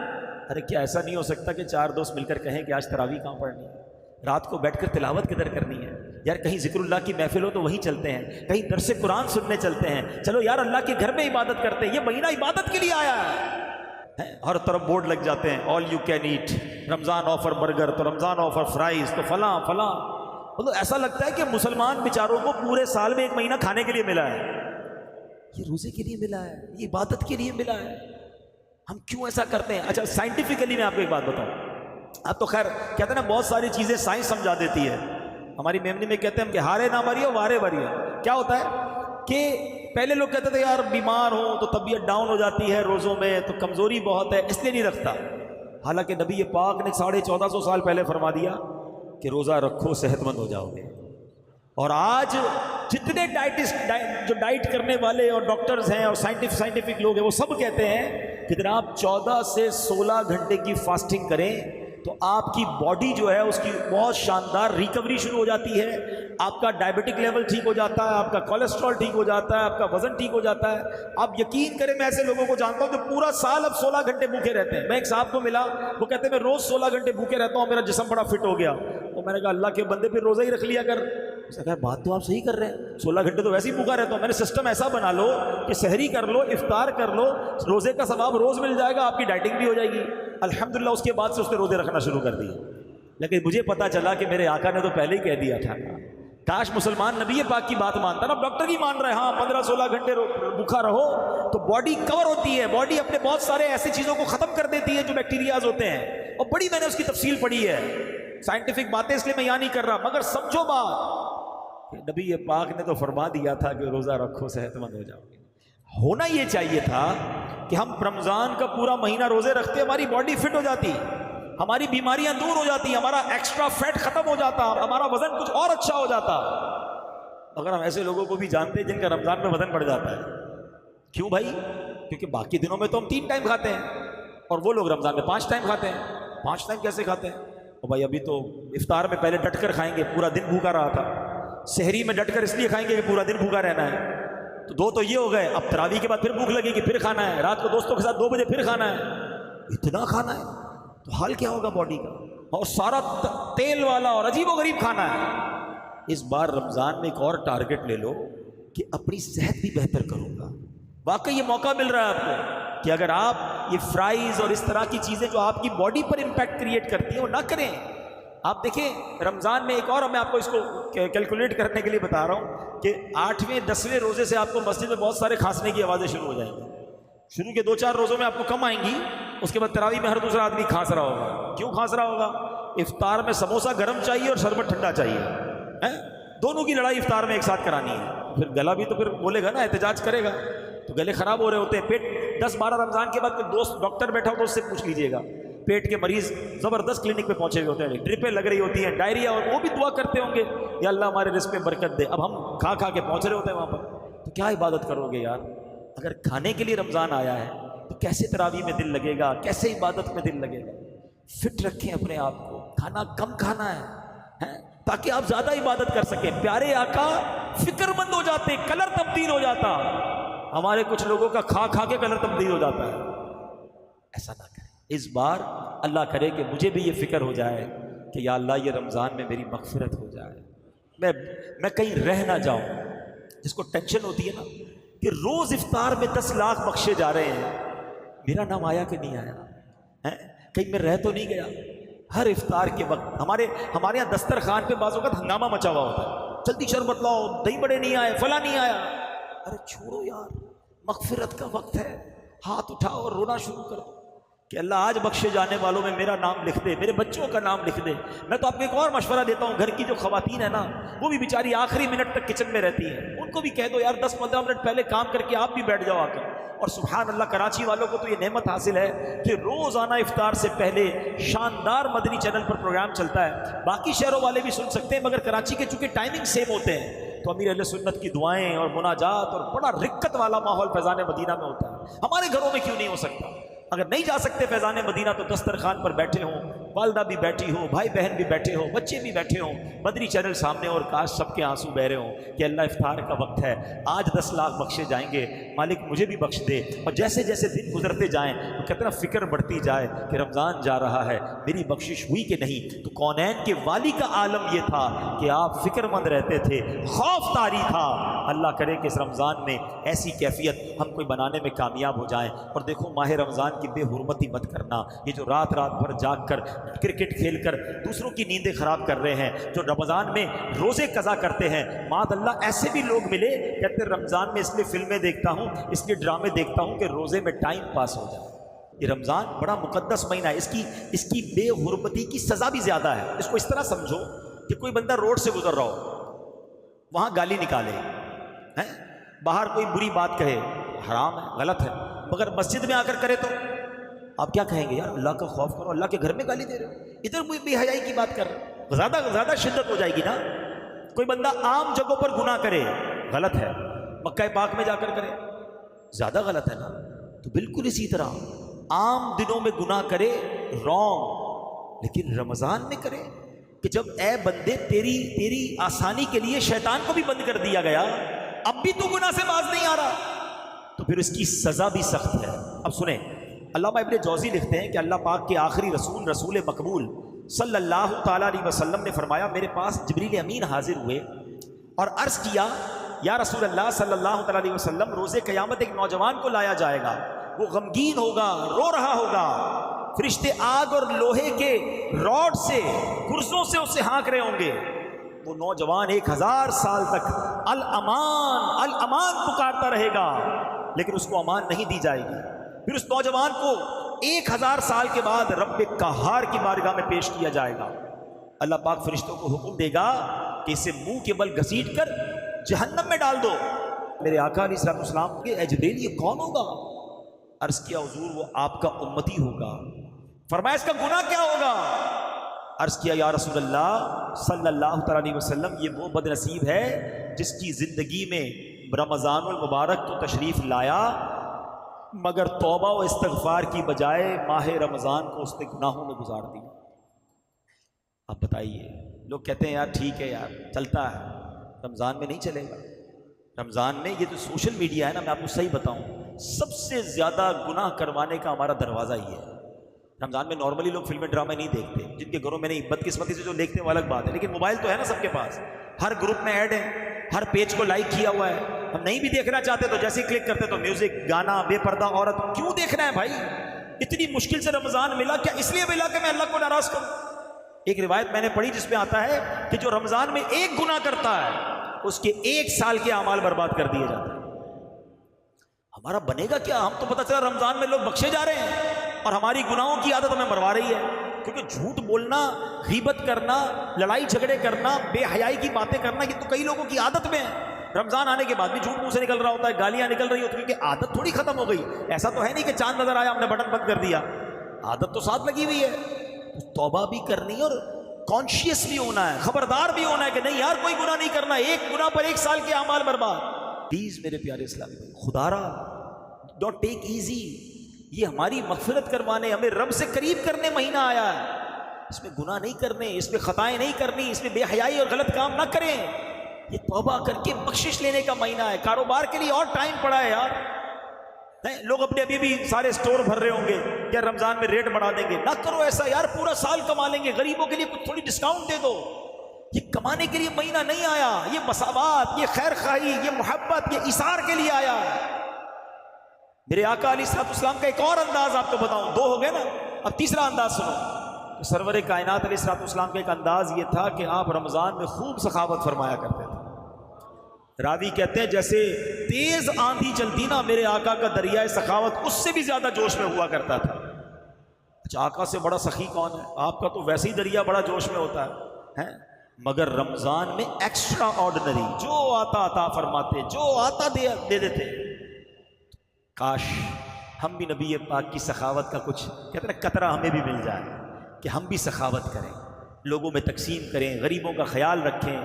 ارے کیا ایسا نہیں ہو سکتا کہ چار دوست مل کر کہیں کہ آج تراویح کہاں پڑھنی ہے, رات کو بیٹھ کر تلاوت کدھر کرنی ہے, یار کہیں ذکر اللہ کی محفل ہو تو وہیں چلتے ہیں, کہیں درس قرآن سننے چلتے ہیں, چلو یار اللہ کے گھر میں عبادت کرتے ہیں. یہ مہینہ عبادت کے لیے آیا ہے. ہر طرف بورڈ لگ جاتے ہیں, all you can eat, Ramzan offer burger, تو رمضان آفر فرائز, تو فلاں فلاں. مطلب ایسا لگتا ہے کہ مسلمان بیچاروں کو پورے سال میں ایک مہینہ کھانے کے لیے ملا ہے, یہ روزے کے لیے ملا ہے, یہ عبادت کے لیے ملا ہے. ہم کیوں ایسا کرتے ہیں؟ اچھا سائنٹیفکلی میں آپ کو ایک بات بتاؤں. اب تو خیر کہتے ہیں نا بہت ساری چیزیں سائنس سمجھا دیتی ہے. ہماری میمنی میں کہتے ہیں کہ ہارے نہ مریو وارے مریو. کیا ہوتا ہے کہ پہلے لوگ کہتے تھے یار بیمار ہو تو طبیعت ڈاؤن ہو جاتی ہے روزوں میں, تو کمزوری بہت ہے اس لیے نہیں رکھتا. حالانکہ نبی پاک نے 1450 سال پہلے فرما دیا کہ روزہ رکھو صحت مند ہو جاؤ گے. اور آج جتنے ڈائٹسٹ جو ڈائٹ کرنے والے اور ڈاکٹرز ہیں اور سائنٹیفک لوگ ہیں, وہ سب کہتے ہیں کہ اگر آپ 14 سے 16 گھنٹے کی فاسٹنگ کریں تو آپ کی باڈی جو ہے اس کی بہت شاندار ریکوری شروع ہو جاتی ہے. آپ کا ڈائبٹک لیول ٹھیک ہو جاتا ہے, آپ کا کولیسٹرول ٹھیک ہو جاتا ہے, آپ کا وزن ٹھیک ہو جاتا ہے. آپ یقین کریں میں ایسے لوگوں کو جانتا ہوں جو پورا سال اب 16 گھنٹے بھوکے رہتے ہیں. میں ایک صاحب کو ملا, وہ کہتے ہیں میں روز 16 گھنٹے بھوکے رہتا ہوں, میرا جسم بڑا فٹ ہو گیا. تو میں نے کہا اللہ کے بندے پھر روزہ ہی رکھ لیا کر. اس نے کہا بات تو آپ صحیح کر رہے ہیں, 16 گھنٹے تو ویسے ہی بھوکا رہتا ہوں. میں نے سسٹم ایسا بنا لو کہ سحری کر لو, افطار کر لو, روزے کا ثواب روز مل جائے گا, آپ کی ڈائٹنگ بھی ہو جائے گی. الحمدللہ اس کے بعد سے اس نے روزے رکھنا شروع کر دیے. لیکن مجھے پتا چلا کہ میرے آقا نے تو پہلے ہی کہہ دیا تھا. کاش مسلمان نبی پاک کی بات مانتا نا. ڈاکٹر کی مان رہے, ہاں 15-16 گھنٹے بھوکا رہو تو باڈی کور ہوتی ہے, باڈی اپنے بہت سارے ایسی چیزوں کو ختم کر دیتی ہے جو بیکٹیریاز ہوتے ہیں. اور بڑی میں نے اس کی تفصیل پڑھی ہے, سائنٹیفک باتیں اس لیے میں یہاں نہیں کر رہا, مگر سمجھو بات کہ نبی پاک نے تو فرما دیا تھا کہ روزہ رکھو صحت مند ہو جاؤ گے. ہونا یہ چاہیے تھا کہ ہم رمضان کا پورا مہینہ روزے رکھتے, ہماری باڈی فٹ ہو جاتی, ہماری بیماریاں دور ہو جاتی, ہمارا ایکسٹرا فیٹ ختم ہو جاتا, ہمارا وزن کچھ اور اچھا ہو جاتا. اگر ہم ایسے لوگوں کو بھی جانتے ہیں جن کا رمضان میں وزن بڑھ جاتا ہے. کیوں بھائی؟ کیونکہ باقی دنوں میں تو ہم 3 ٹائم کھاتے ہیں اور وہ لوگ رمضان میں 5 ٹائم کھاتے ہیں. 5 ٹائم کیسے کھاتے ہیں؟ اور بھائی ابھی تو افطار میں پہلے ڈٹ کر کھائیں گے, پورا دن بھوکا رہا تھا. سحری میں ڈٹ کر اس لیے کھائیں گے کہ پورا دن بھوکا رہنا ہے. تو 2 تو یہ ہو گئے. اب تراویح کے بعد پھر بھوک لگے گی, پھر کھانا ہے. رات کو دوستوں کے ساتھ 2 بجے پھر کھانا ہے. اتنا کھانا ہے تو حال کیا ہوگا باڈی کا, اور سارا تیل والا اور عجیب و غریب کھانا ہے. اس بار رمضان میں ایک اور ٹارگٹ لے لو کہ اپنی صحت بھی بہتر کروں گا. واقعی یہ موقع مل رہا ہے آپ کو کہ اگر آپ یہ فرائز اور اس طرح کی چیزیں جو آپ کی باڈی پر امپیکٹ کریٹ کرتی ہیں وہ نہ کریں. آپ دیکھیں رمضان میں ایک اور, میں آپ کو اس کو کیلکولیٹ کرنے کے لیے بتا رہا ہوں کہ 8ویں 10ویں روزے سے آپ کو مسجد میں بہت سارے کھانسنے کی آوازیں شروع ہو جائیں گی. شروع کے 2-4 روزوں میں آپ کو کم آئیں گی, اس کے بعد تراویح میں ہر دوسرا آدمی کھانس رہا ہوگا. کیوں کھانس رہا ہوگا؟ افطار میں سموسا گرم چاہیے اور شربت ٹھنڈا چاہیے، دونوں کی لڑائی افطار میں ایک ساتھ کرانی ہے، پھر گلا بھی تو پھر بولے گا نا، احتجاج کرے گا، تو گلے خراب ہو رہے ہوتے ہیں۔ پیٹ 10-12 رمضان کے بعد کوئی دوست ڈاکٹر بیٹھا ہو تو اس سے پوچھ لیجئے گا، پیٹ کے مریض زبردست کلینک پہ پہنچے ہوئے ہوتے ہیں، ڈرپیں لگ رہی ہوتی ہیں، ڈائریا، اور وہ بھی دعا کرتے ہوں گے یا اللہ ہمارے رزق میں برکت دے۔ اب ہم کھا کھا کے پہنچ رہے ہوتے ہیں وہاں پر، تو کیا عبادت کرو گے یار؟ اگر کھانے کے لیے رمضان آیا ہے تو کیسے تراویح میں دل لگے گا، کیسے عبادت میں دل لگے گا؟ فٹ رکھیں اپنے آپ کو، کھانا کم کھانا ہے تاکہ آپ زیادہ عبادت کر سکیں۔ پیارے آقا فکر مند ہو جاتے، کلر تبدیل ہو جاتا، ہمارے کچھ لوگوں کا کھا کھا کے کلر تبدیل ہو جاتا ہے۔ ایسا نہ کریں، اس بار اللہ کرے کہ مجھے بھی یہ فکر ہو جائے کہ یا اللہ یہ رمضان میں میری مغفرت ہو جائے، میں کہیں رہ نہ جاؤں۔ جس کو ٹینشن ہوتی ہے نا کہ روز افطار میں 10 لاکھ بخشے جا رہے ہیں، میرا نام آیا کہ نہیں آیا، کہیں میں رہ تو نہیں گیا۔ ہر افطار کے وقت ہمارے یہاں دسترخوان پہ بعض اوقات ہنگامہ مچا ہوا ہوتا ہے، جلدی شربت لاؤ، دہی بڑے نہیں آئے، فلاں نہیں آیا۔ ارے چھوڑو یار، مغفرت کا وقت ہے، ہاتھ اٹھاؤ اور رونا شروع کرو کہ اللہ آج بخشے جانے والوں میں میرا نام لکھ دے، میرے بچوں کا نام لکھ دے۔ میں تو آپ کو ایک اور مشورہ دیتا ہوں، گھر کی جو خواتین ہیں نا، وہ بھی بیچاری آخری منٹ تک کچن میں رہتی ہیں، ان کو بھی کہہ دو یار 10-15 منٹ پہلے کام کر کے آپ بھی بیٹھ جاؤ آ کر۔ اور سبحان اللہ، کراچی والوں کو تو یہ نعمت حاصل ہے کہ روزانہ افطار سے پہلے شاندار مدنی چینل پر پروگرام چلتا ہے، باقی شہروں والے بھی سن سکتے ہیں، مگر کراچی کے چونکہ ٹائمنگ سیم ہوتے ہیں تو امیر اہل سنت کی دعائیں اور مناجات اور بڑا رقت والا ماحول فیضان مدینہ میں ہوتا ہے۔ ہمارے گھروں میں کیوں نہیں ہو سکتا؟ اگر نہیں جا سکتے فیضان مدینہ تو دسترخوان پر بیٹھے ہوں، والدہ بھی بیٹھی ہو، بھائی بہن بھی بیٹھے ہو، بچے بھی بیٹھے ہوں، مدنی چینل سامنے، اور کاش سب کے آنسو بہ رہے ہوں کہ اللہ افطار کا وقت ہے، آج 10 لاکھ بخشے جائیں گے، مالک مجھے بھی بخش دے۔ اور جیسے جیسے دن گزرتے جائیں تو کتنا فکر بڑھتی جائے کہ رمضان جا رہا ہے، میری بخشش ہوئی کہ نہیں۔ تو کونین کے والی کا عالم یہ تھا کہ آپ فکر مند رہتے تھے، خوف طاری تھا۔ اللہ کرے کہ اس رمضان میں ایسی کیفیت ہم کوئی بنانے میں کامیاب ہو جائیں۔ اور دیکھو ماہ رمضان کی بے حرمتی مت کرنا، یہ جو رات بھر جاگ کر کرکٹ کھیل کر دوسروں کی نیندیں خراب کر رہے ہیں، جو رمضان میں روزے قضا کرتے ہیں، معاذ اللہ ایسے بھی لوگ ملے کہتے ہیں رمضان میں اس لیے فلمیں دیکھتا ہوں، اس لیے ڈرامے دیکھتا ہوں کہ روزے میں ٹائم پاس ہو جائے۔ یہ رمضان بڑا مقدس مہینہ ہے، اس کی بے حرمتی کی سزا بھی زیادہ ہے۔ اس کو اس طرح سمجھو کہ کوئی بندہ روڈ سے گزر رہا ہو، وہاں گالی نکالے، باہر کوئی بری بات کہے، حرام ہے، غلط ہے، مگر مسجد میں آ کر کرے تو آپ کیا کہیں گے؟ یار اللہ کا خوف کرو، اللہ کے گھر میں گالی دے رہے ہو، ادھر کوئی بے حیائی کی بات کر رہے ہو، زیادہ شدت ہو جائے گی نا۔ کوئی بندہ عام جگہوں پر گناہ کرے، غلط ہے، مکہ پاک میں جا کر کرے، زیادہ غلط ہے نا۔ تو بالکل اسی طرح عام دنوں میں گناہ کرے، رونگ، لیکن رمضان میں کرے کہ جب اے بندے تیری آسانی کے لیے شیطان کو بھی بند کر دیا گیا، اب بھی تو گناہ سے باز نہیں آ رہا، تو پھر اس کی سزا بھی سخت ہے۔ اب سنیں، علامہ ابن جوزی لکھتے ہیں کہ اللہ پاک کے آخری رسول مقبول صلی اللہ تعالیٰ علیہ وسلم نے فرمایا، میرے پاس جبریل امین حاضر ہوئے اور عرض کیا، یا رسول اللہ صلی اللہ تعالیٰ علیہ وسلم، روز قیامت ایک نوجوان کو لایا جائے گا، وہ غمگین ہوگا، رو رہا ہوگا، فرشتے آگ اور لوہے کے راڈ سے، گرزوں سے اسے ہانک رہے ہوں گے۔ وہ نوجوان 1000 سال تک الامان الامان پکارتا رہے گا، لیکن اس کو امان نہیں دی جائے گی۔ پھر اس نوجوان کو 1000 سال کے بعد رب قہار کی بارگاہ میں پیش کیا جائے گا۔ اللہ پاک فرشتوں کو حکم دے گا کہ اسے منہ کے بل گھسیٹ کر جہنم میں ڈال دو۔ میرے آقا علیہ السلام کے، اے جبریل یہ کون ہوگا؟ عرض کیا حضور وہ آپ کا امتی ہوگا۔ فرمایا اس کا گناہ کیا ہوگا؟ عرض کیا یا رسول اللہ صلی اللہ تعالیٰ علیہ وسلم، یہ وہ بد نصیب ہے جس کی زندگی میں رمضان المبارک تو تشریف لایا، مگر توبہ و استغفار کی بجائے ماہ رمضان کو اس نے گناہوں میں گزار دی۔ اب بتائیے، لوگ کہتے ہیں یار ٹھیک ہے یار چلتا ہے، رمضان میں نہیں چلے گا۔ رمضان میں یہ جو سوشل میڈیا ہے نا، میں آپ کو صحیح بتاؤں، سب سے زیادہ گناہ کروانے کا ہمارا دروازہ ہی ہے۔ رمضان میں نارملی لوگ فلمیں ڈرامے نہیں دیکھتے، جن کے گھروں میں نہیں، بدقسمتی سے جو دیکھتے ہیں وہ الگ بات ہے، لیکن موبائل تو ہے نا سب کے پاس، ہر گروپ میں ایڈ ہے، ہر پیج کو لائک کیا ہوا ہے۔ ہم نہیں بھی دیکھنا چاہتے تو جیسے ہی کلک کرتے تو میوزک، گانا، بے پردہ عورت، کیوں دیکھنا ہے بھائی؟ اتنی مشکل سے رمضان ملا، کیا اس لیے ملا کہ میں اللہ کو ناراض کروں؟ ایک روایت میں نے پڑھی جس میں آتا ہے کہ جو رمضان میں ایک گناہ کرتا ہے اس کے 1 سال کے اعمال برباد کر دیے جاتے ہیں۔ ہمارا بنے گا کیا؟ ہم تو پتہ چلا رمضان میں لوگ بخشے جا رہے ہیں اور ہماری گناہوں کی عادت ہمیں مروا رہی ہے۔ کیونکہ جھوٹ بولنا، غیبت کرنا، لڑائی جھگڑے کرنا، بے حیائی کی باتیں کرنا، یہ تو کئی لوگوں کی عادت میں ہے۔ رمضان آنے کے بعد بھی جھوٹ منہ سے نکل رہا ہوتا ہے، گالیاں نکل رہی ہوتی ہیں، کیونکہ عادت تھوڑی ختم ہو گئی۔ ایسا تو ہے نہیں کہ چاند نظر آیا ہم نے بٹن بند کر دیا، عادت تو ساتھ لگی ہوئی ہے۔ توبہ بھی کرنی ہے اور کانشیس بھی ہونا ہے، خبردار بھی ہونا ہے کہ نہیں یار کوئی گناہ نہیں کرنا، ایک گناہ پر 1 سال کے اعمال برباد۔ پلیز میرے پیارے اسلامی بھائی، خدا را ڈونٹ ٹیک ایزی، یہ ہماری مغفرت کروانے، ہمیں رب سے قریب کرنے مہینہ آیا ہے، اس میں گناہ نہیں کرنے، اس میں خطائیں نہیں کرنی، اس میں بے حیائی اور غلط کام نہ کریں، یہ توبہ کر کے بخشش لینے کا مہینہ ہے۔ کاروبار کے لیے اور ٹائم پڑا ہے یار، لوگ اپنے ابھی بھی سارے سٹور بھر رہے ہوں گے کیا رمضان میں ریٹ بڑھا دیں گے، نہ کرو ایسا یار، پورا سال کما لیں گے، غریبوں کے لیے کچھ تھوڑی ڈسکاؤنٹ دے دو۔ یہ کمانے کے لیے مہینہ نہیں آیا، یہ مساوات، یہ خیر خواہی، یہ محبت، یہ ایثار کے لیے آیا ہے۔ میرے آقا علیہ الصلوۃ والسلام کا ایک اور انداز آپ کو بتاؤں، 2 ہو گئے نا، اب تیسرا انداز سنو۔ سرور کائنات علیہ الصلوۃ والسلام کا ایک انداز یہ تھا کہ آپ رمضان میں خوب سخاوت فرمایا کرتے تھے۔ راوی کہتے ہیں جیسے تیز آندھی چلتی نا، میرے آقا کا دریائے سخاوت اس سے بھی زیادہ جوش میں ہوا کرتا تھا۔ اچھا آقا سے بڑا سخی کون ہے؟ آپ کا تو ویسے ہی دریا بڑا جوش میں ہوتا ہے، مگر رمضان میں ایکسٹرا آرڈنری، جو آتا عطا فرماتے، جو آتا دے دیتے۔ کاش ہم بھی نبی پاک کی سخاوت کا کچھ کہتے ہیں قطرہ ہمیں بھی مل جائے، کہ ہم بھی سخاوت کریں، لوگوں میں تقسیم کریں، غریبوں کا خیال رکھیں۔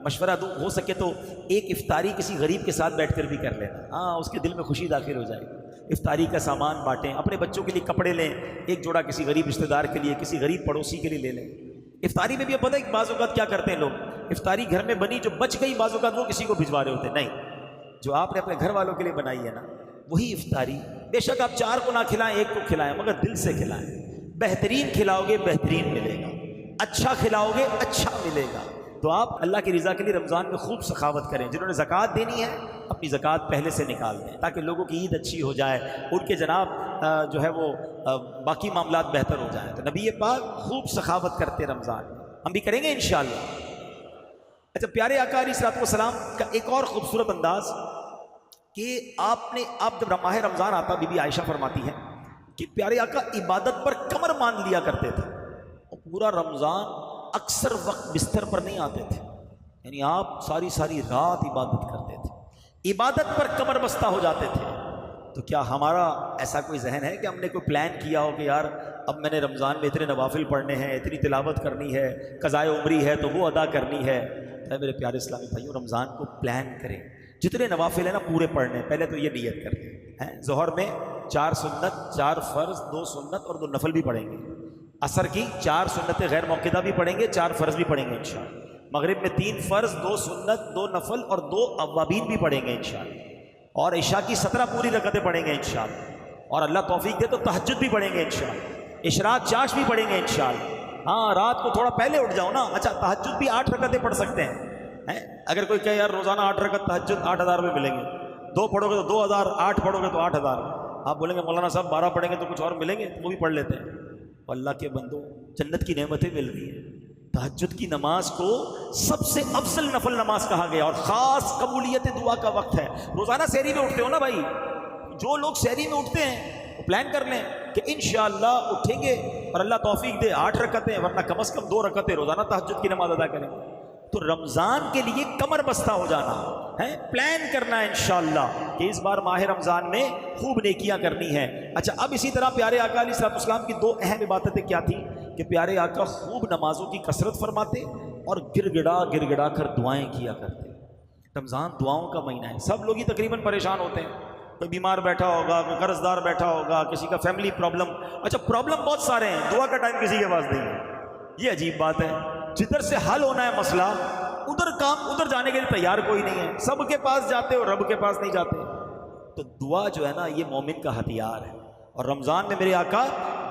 مشورہ دو، ہو سکے تو ایک افطاری کسی غریب کے ساتھ بیٹھ کر بھی کر لینا، ہاں اس کے دل میں خوشی داخل ہو جائے گی۔ افطاری کا سامان بانٹیں، اپنے بچوں کے لیے کپڑے لیں، ایک جوڑا کسی غریب رشتہ دار کے لیے، کسی غریب پڑوسی کے لیے لے لیں۔ افطاری میں بھی پتہ ہے بعض اوقات کیا کرتے ہیں لوگ، افطاری گھر میں بنی جو بچ گئی بعض اوقات وہ کسی کو بھجوا رہے ہوتے ہیں، نہیں، جو آپ نے اپنے گھر والوں کے لیے بنائی ہے نا وہی افطاری، بے شک آپ 4 کو نہ کھلائیں، 1 کو کھلائیں، مگر دل سے کھلائیں۔ بہترین کھلاؤ گے بہترین ملے گا، اچھا کھلاؤ گے اچھا ملے گا۔ تو آپ اللہ کی رضا کے لیے رمضان میں خوب سخاوت کریں۔ جنہوں نے زکوٰۃ دینی ہے اپنی زکوٰۃ پہلے سے نکال دیں تاکہ لوگوں کی عید اچھی ہو جائے، ان کے جناب جو ہے وہ باقی معاملات بہتر ہو جائیں۔ تو نبی پاک خوب سخاوت کرتے رمضان میں، ہم بھی کریں گے انشاءاللہ۔ اچھا پیارے آقا علیہ الصلوۃ والسلام کا ایک اور خوبصورت انداز کہ آپ جب ماہ رمضان آتا، بی بی عائشہ فرماتی ہے کہ پیارے آقا عبادت پر کمر باندھ لیا کرتے تھے، اور پورا رمضان اکثر وقت بستر پر نہیں آتے تھے، یعنی آپ ساری رات عبادت کرتے تھے، عبادت پر کمر بستہ ہو جاتے تھے۔ تو کیا ہمارا ایسا کوئی ذہن ہے کہ ہم نے کوئی پلان کیا ہو کہ یار اب میں نے رمضان میں اتنے نوافل پڑھنے ہیں، اتنی تلاوت کرنی ہے، قضائے عمری ہے تو وہ ادا کرنی ہے؟ میرے پیارے اسلامی بھائیوں، رمضان کو پلان کریں، جتنے نوافل ہیں نا پورے پڑھنے، پہلے تو یہ نیت کر لیں، ظہر میں 4 سنت، 4 فرض، 2 سنت اور 2 نفل بھی پڑھیں گے، عصر کی 4 سنتیں غیر موقعہ بھی پڑھیں گے، 4 فرض بھی پڑھیں گے انشاءاللہ، مغرب میں 3 فرض، 2 سنت، 2 نفل اور 2 اوابین بھی پڑھیں گے انشاءاللہ، اور عشاء کی 17 پوری رکعتیں پڑھیں گے انشاءاللہ، اور اللہ توفیق دے تو تہجد بھی پڑھیں گے انشاءاللہ، اشراق چاش بھی پڑھیں گے انشاءاللہ۔ ہاں رات کو تھوڑا پہلے اٹھ جاؤ نا، اچھا تہجد بھی 8 رکعتیں پڑھ سکتے ہیں، اگر کوئی کہے یار روزانہ 8 رکعت تہجد 8000 روپے ملیں گے، 2 پڑھو گے تو 2000، 8 پڑھو گے تو 8000، آپ بولیں گے مولانا صاحب 12 پڑھیں گے تو کچھ اور ملیں گے، وہ بھی پڑھ لیتے ہیں۔ اللہ کے بندو، جنت کی نعمتیں مل رہی ہیں، تہجد کی نماز کو سب سے افضل نفل نماز کہا گیا، اور خاص قبولیت دعا کا وقت ہے۔ روزانہ سحری میں اٹھتے ہو نا بھائی، جو لوگ سحری میں اٹھتے ہیں وہ پلان کر لیں کہ انشاءاللہ اٹھیں گے اور اللہ توفیق دے 8 رکعتیں، ورنہ کم از کم 2 رکعتیں روزانہ تہجد کی نماز ادا کریں۔ تو رمضان کے لیے کمر بستہ ہو جانا ہے، پلان کرنا ہے انشاءاللہ کہ اس بار ماہ رمضان میں خوب نیکیاں کرنی ہیں۔ اچھا اب اسی طرح پیارے آقا علیہ الصلوۃ والسلام کی 2 اہم عبادتیں کیا تھیں کہ پیارے آقا خوب نمازوں کی کثرت فرماتے اور گر گڑا کر دعائیں کیا کرتے۔ رمضان دعاؤں کا مہینہ ہے، سب لوگ ہی تقریباً پریشان ہوتے ہیں، کوئی بیمار بیٹھا ہوگا، کوئی قرض دار بیٹھا ہوگا، کسی کا فیملی پرابلم، اچھا پرابلم بہت سارے ہیں، دعا کا ٹائم کسی کے پاس نہیں ہے۔ یہ عجیب بات ہے، جدھر سے حل ہونا ہے مسئلہ ادھر جانے کے لیے تیار کوئی نہیں ہے، سب کے پاس جاتے اور رب کے پاس نہیں جاتے۔ تو دعا جو ہے نا یہ مومن کا ہتھیار ہے، اور رمضان میں میرے آقا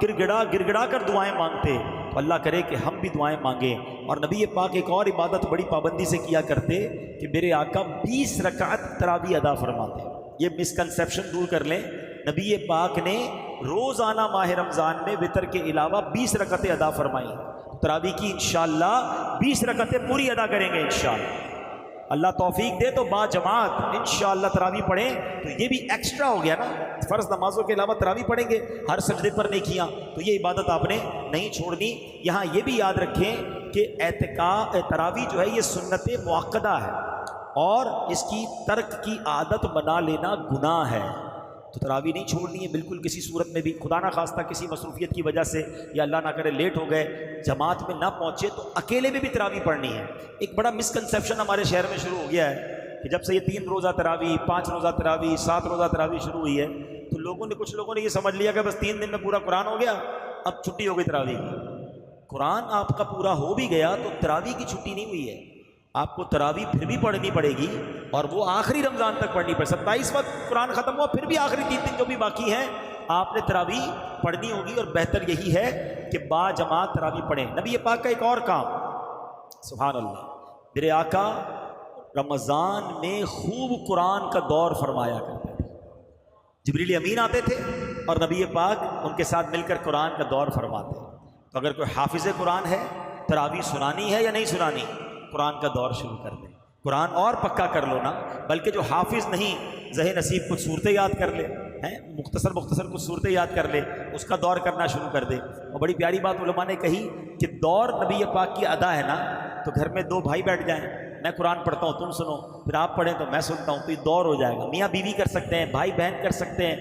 گر گڑا کر دعائیں مانگتے، تو اللہ کرے کہ ہم بھی دعائیں مانگیں۔ اور نبی پاک ایک اور عبادت بڑی پابندی سے کیا کرتے کہ میرے آقا 20 رکعت تراویح ادا فرماتے۔ یہ مسکنسیپشن دور کر لیں، نبی پاک نے روزانہ ماہ رمضان میں وتر کے علاوہ 20 رکعتیں ادا فرمائیں، تراویح کی انشاءاللہ 20 رکعتیں پوری ادا کریں گے انشاءاللہ۔ اللہ توفیق دے تو با جماعت انشاءاللہ تراویح پڑھیں. تو یہ بھی ایکسٹرا ہو گیا نا, فرض نمازوں کے علاوہ تراویح پڑھیں گے ہر سجدے پر نیکیاں, تو یہ عبادت آپ نے نہیں چھوڑنی. یہاں یہ بھی یاد رکھیں کہ اعتکاف تراویح جو ہے یہ سنت مؤکدہ ہے اور اس کی ترک کی عادت بنا لینا گناہ ہے. تو تراویح نہیں چھوڑنی ہے بالکل کسی صورت میں بھی. خدا نہ خواستہ کسی مصروفیت کی وجہ سے یا اللہ نہ کرے لیٹ ہو گئے, جماعت میں نہ پہنچے تو اکیلے میں بھی تراویح پڑھنی ہے. ایک بڑا مسکنسیپشن ہمارے شہر میں شروع ہو گیا ہے کہ جب سے یہ 3 روزہ تراویح, 5 روزہ تراویح, 7 روزہ تراویح شروع ہوئی ہے تو کچھ لوگوں نے یہ سمجھ لیا کہ بس 3 دن میں پورا قرآن ہو گیا, اب چھٹی ہو گئی تراویح کی. قرآن آپ کا پورا ہو بھی گیا تو تراویح کی چھٹی نہیں ہوئی ہے. آپ کو تراویح پھر بھی پڑھنی پڑے گی اور وہ آخری رمضان تک پڑھنی پڑے. 27 وقت قرآن ختم ہوا, پھر بھی آخری 3 دن جو بھی باقی ہیں آپ نے تراویح پڑھنی ہوگی. اور بہتر یہی ہے کہ با جماعت تراویح پڑھیں. نبی پاک کا ایک اور کام, سبحان اللہ, میرے آقا رمضان میں خوب قرآن کا دور فرمایا کرتے تھے. جبریل امین آتے تھے اور نبی پاک ان کے ساتھ مل کر قرآن کا دور فرماتے. تو اگر کوئی حافظ قرآن ہے, تراویح سنانی ہے یا نہیں سنانی, قرآن کا دور شروع کر دیں. قرآن اور پکا کر لو نا, بلکہ جو حافظ نہیں ذہن نصیب کچھ صورتیں یاد کر لے, مختصر کچھ صورتیں یاد کر لے, اس کا دور کرنا شروع کر دے. اور بڑی پیاری بات علماء نے کہی کہ دور نبی پاک کی ادا ہے نا, تو گھر میں 2 بھائی بیٹھ جائیں, میں قرآن پڑھتا ہوں تم سنو, پھر آپ پڑھیں تو میں سنتا ہوں, تو یہ دور ہو جائے گا. میاں بیوی کر سکتے ہیں, بھائی بہن کر سکتے ہیں,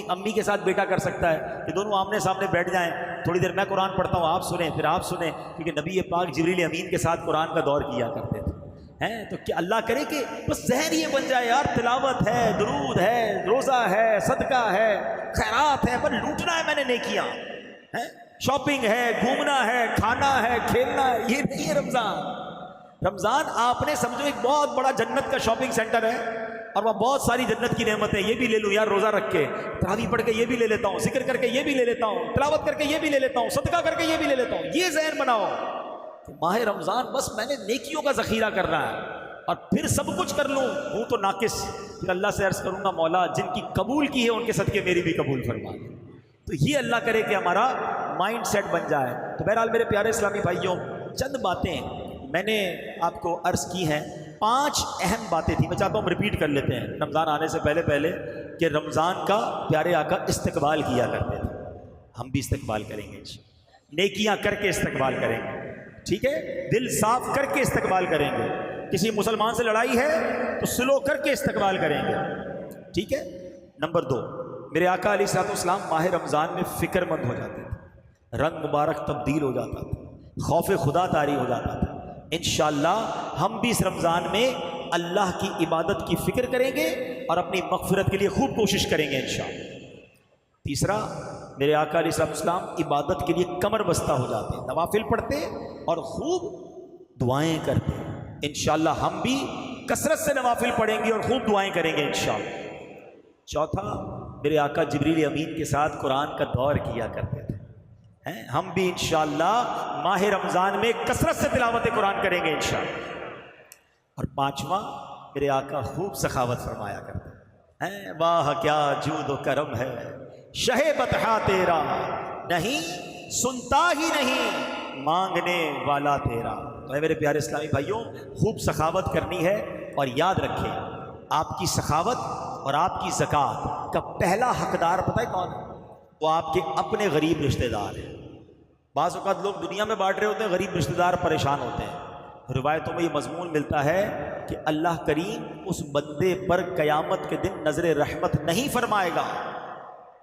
امی کے ساتھ بیٹا کر سکتا ہے کہ دونوں آمنے سامنے بیٹھ جائیں, تھوڑی دیر میں قرآن پڑھتا ہوں آپ سنیں, پھر آپ سنیں. کیونکہ نبی پاک جبریل امین کے ساتھ قرآن کا دور کیا کرتے تھے. تو کیا اللہ کرے کہ بس ذہن یہ بن جائے یار, تلاوت ہے, درود ہے, روزہ ہے, صدقہ ہے, خیرات ہے, پر لوٹنا ہے میں نے نیکیاں, شاپنگ ہے, گھومنا ہے, کھانا ہے, کھیلنا ہے, یہ نہیں ہے رمضان. رمضان آپ نے سمجھو ایک بہت بڑا جنت کا شاپنگ سینٹر ہے اور وہاں بہت ساری جنت کی نعمتیں. یہ بھی لے لوں یار روزہ رکھ کے, تراویح پڑھ کے یہ بھی لے لیتا ہوں, ذکر کر کے یہ بھی لے لیتا ہوں, تلاوت کر کے یہ بھی لے لیتا ہوں, صدقہ کر کے یہ بھی لے لیتا ہوں. یہ ذہن بناؤ کہ ماہ رمضان بس میں نے نیکیوں کا ذخیرہ کرنا ہے اور پھر سب کچھ کر لوں, ہوں تو ناقص. پھر اللہ سے عرض کروں گا مولا جن کی قبول کی ہے ان کے صدقے میری بھی قبول فرما. تو یہ اللہ کرے کہ ہمارا مائنڈ سیٹ بن جائے. تو بہرحال میرے پیارے اسلامی بھائیوں, چند باتیں میں نے آپ کو عرض کی ہیں, 5 اہم باتیں تھیں. میں چاہتا ہوں ریپیٹ کر لیتے ہیں رمضان آنے سے پہلے کہ رمضان کا پیارے آقا استقبال کیا کرتے تھے. ہم بھی استقبال کریں گے, نیکیاں کر کے استقبال کریں گے, ٹھیک ہے, دل صاف کر کے استقبال کریں گے. کسی مسلمان سے لڑائی ہے تو سلو کر کے استقبال کریں گے, ٹھیک ہے. نمبر 2, میرے آقا علیہ الصلوۃ والسلام ماہ رمضان میں فکر مند ہو جاتے تھے, رنگ مبارک تبدیل ہو جاتا تھا, خوف خدا طاری ہو جاتا تھا. انشاءاللہ ہم بھی اس رمضان میں اللہ کی عبادت کی فکر کریں گے اور اپنی مغفرت کے لیے خوب کوشش کریں گے انشاءاللہ. تیسرا, میرے آقا علیہ الصلوۃ والسلام عبادت کے لیے کمر بستہ ہو جاتے, نوافل پڑھتے اور خوب دعائیں کرتے. انشاءاللہ ہم بھی کثرت سے نوافل پڑھیں گے اور خوب دعائیں کریں گے انشاءاللہ. چوتھا, میرے آقا جبریل امین کے ساتھ قرآن کا دور کیا کرتے تھے. ہم بھی انشاءاللہ ماہ رمضان میں کثرت سے تلاوت قرآن کریں گے انشاءاللہ. اور 5واں, میرے آقا خوب سخاوت فرمایا کرتے ہیں. واہ کیا جود و کرم ہے, شہ بطحا تیرا, نہیں سنتا ہی نہیں مانگنے والا تیرا. تو میرے پیارے اسلامی بھائیوں, خوب سخاوت کرنی ہے. اور یاد رکھیں آپ کی سخاوت اور آپ کی زکوٰۃ کا پہلا حقدار پتہ ہے کون ہے؟ وہ آپ کے اپنے غریب رشتہ دار ہیں. بعض اوقات لوگ دنیا میں بانٹ رہے ہوتے ہیں, غریب رشتہ دار پریشان ہوتے ہیں. روایتوں میں یہ مضمون ملتا ہے کہ اللہ کریم اس بندے پر قیامت کے دن نظر رحمت نہیں فرمائے گا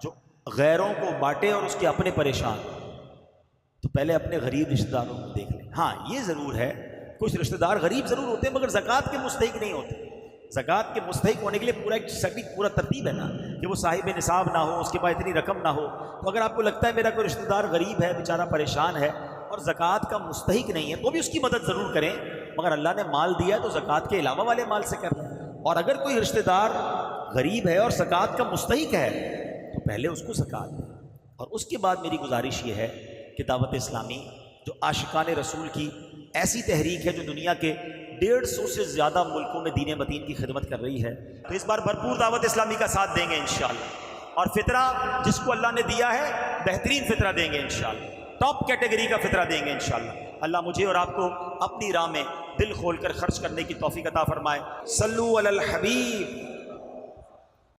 جو غیروں کو بانٹے اور اس کے اپنے پریشان. تو پہلے اپنے غریب رشتہ داروں کو دیکھ لیں. ہاں یہ ضرور ہے کچھ رشتہ دار غریب ضرور ہوتے ہیں مگر زکوٰۃ کے مستحق نہیں ہوتے. زکوٰۃ کے مستحق ہونے کے لیے پورا ترتیب ہے نا کہ وہ صاحب نصاب نہ ہو, اس کے پاس اتنی رقم نہ ہو. تو اگر آپ کو لگتا ہے میرا کوئی رشتہ دار غریب ہے, بیچارہ پریشان ہے اور زکوٰۃ کا مستحق نہیں ہے, تو بھی اس کی مدد ضرور کریں. مگر اللہ نے مال دیا ہے تو زکوٰۃ کے علاوہ والے مال سے کر لیں. اور اگر کوئی رشتہ دار غریب ہے اور زکوٰۃ کا مستحق ہے تو پہلے اس کو زکوٰۃ دیں. اور اس کے بعد میری گزارش یہ ہے کہ دعوت اسلامی جو عاشقان رسول کی ایسی تحریک ہے جو دنیا کے 150 سے زیادہ ملکوں میں دین متین کی خدمت کر رہی ہے, تو اس بار بھرپور دعوت اسلامی کا ساتھ دیں گے انشاءاللہ. اور فطرہ جس کو اللہ نے دیا ہے بہترین فطرہ دیں گے انشاءاللہ, ٹاپ کیٹیگری کا فطرہ دیں گے انشاءاللہ. اللہ مجھے اور آپ کو اپنی راہ میں دل کھول کر خرچ کرنے کی توفیق عطا فرمائے۔ صلو علی الحبیب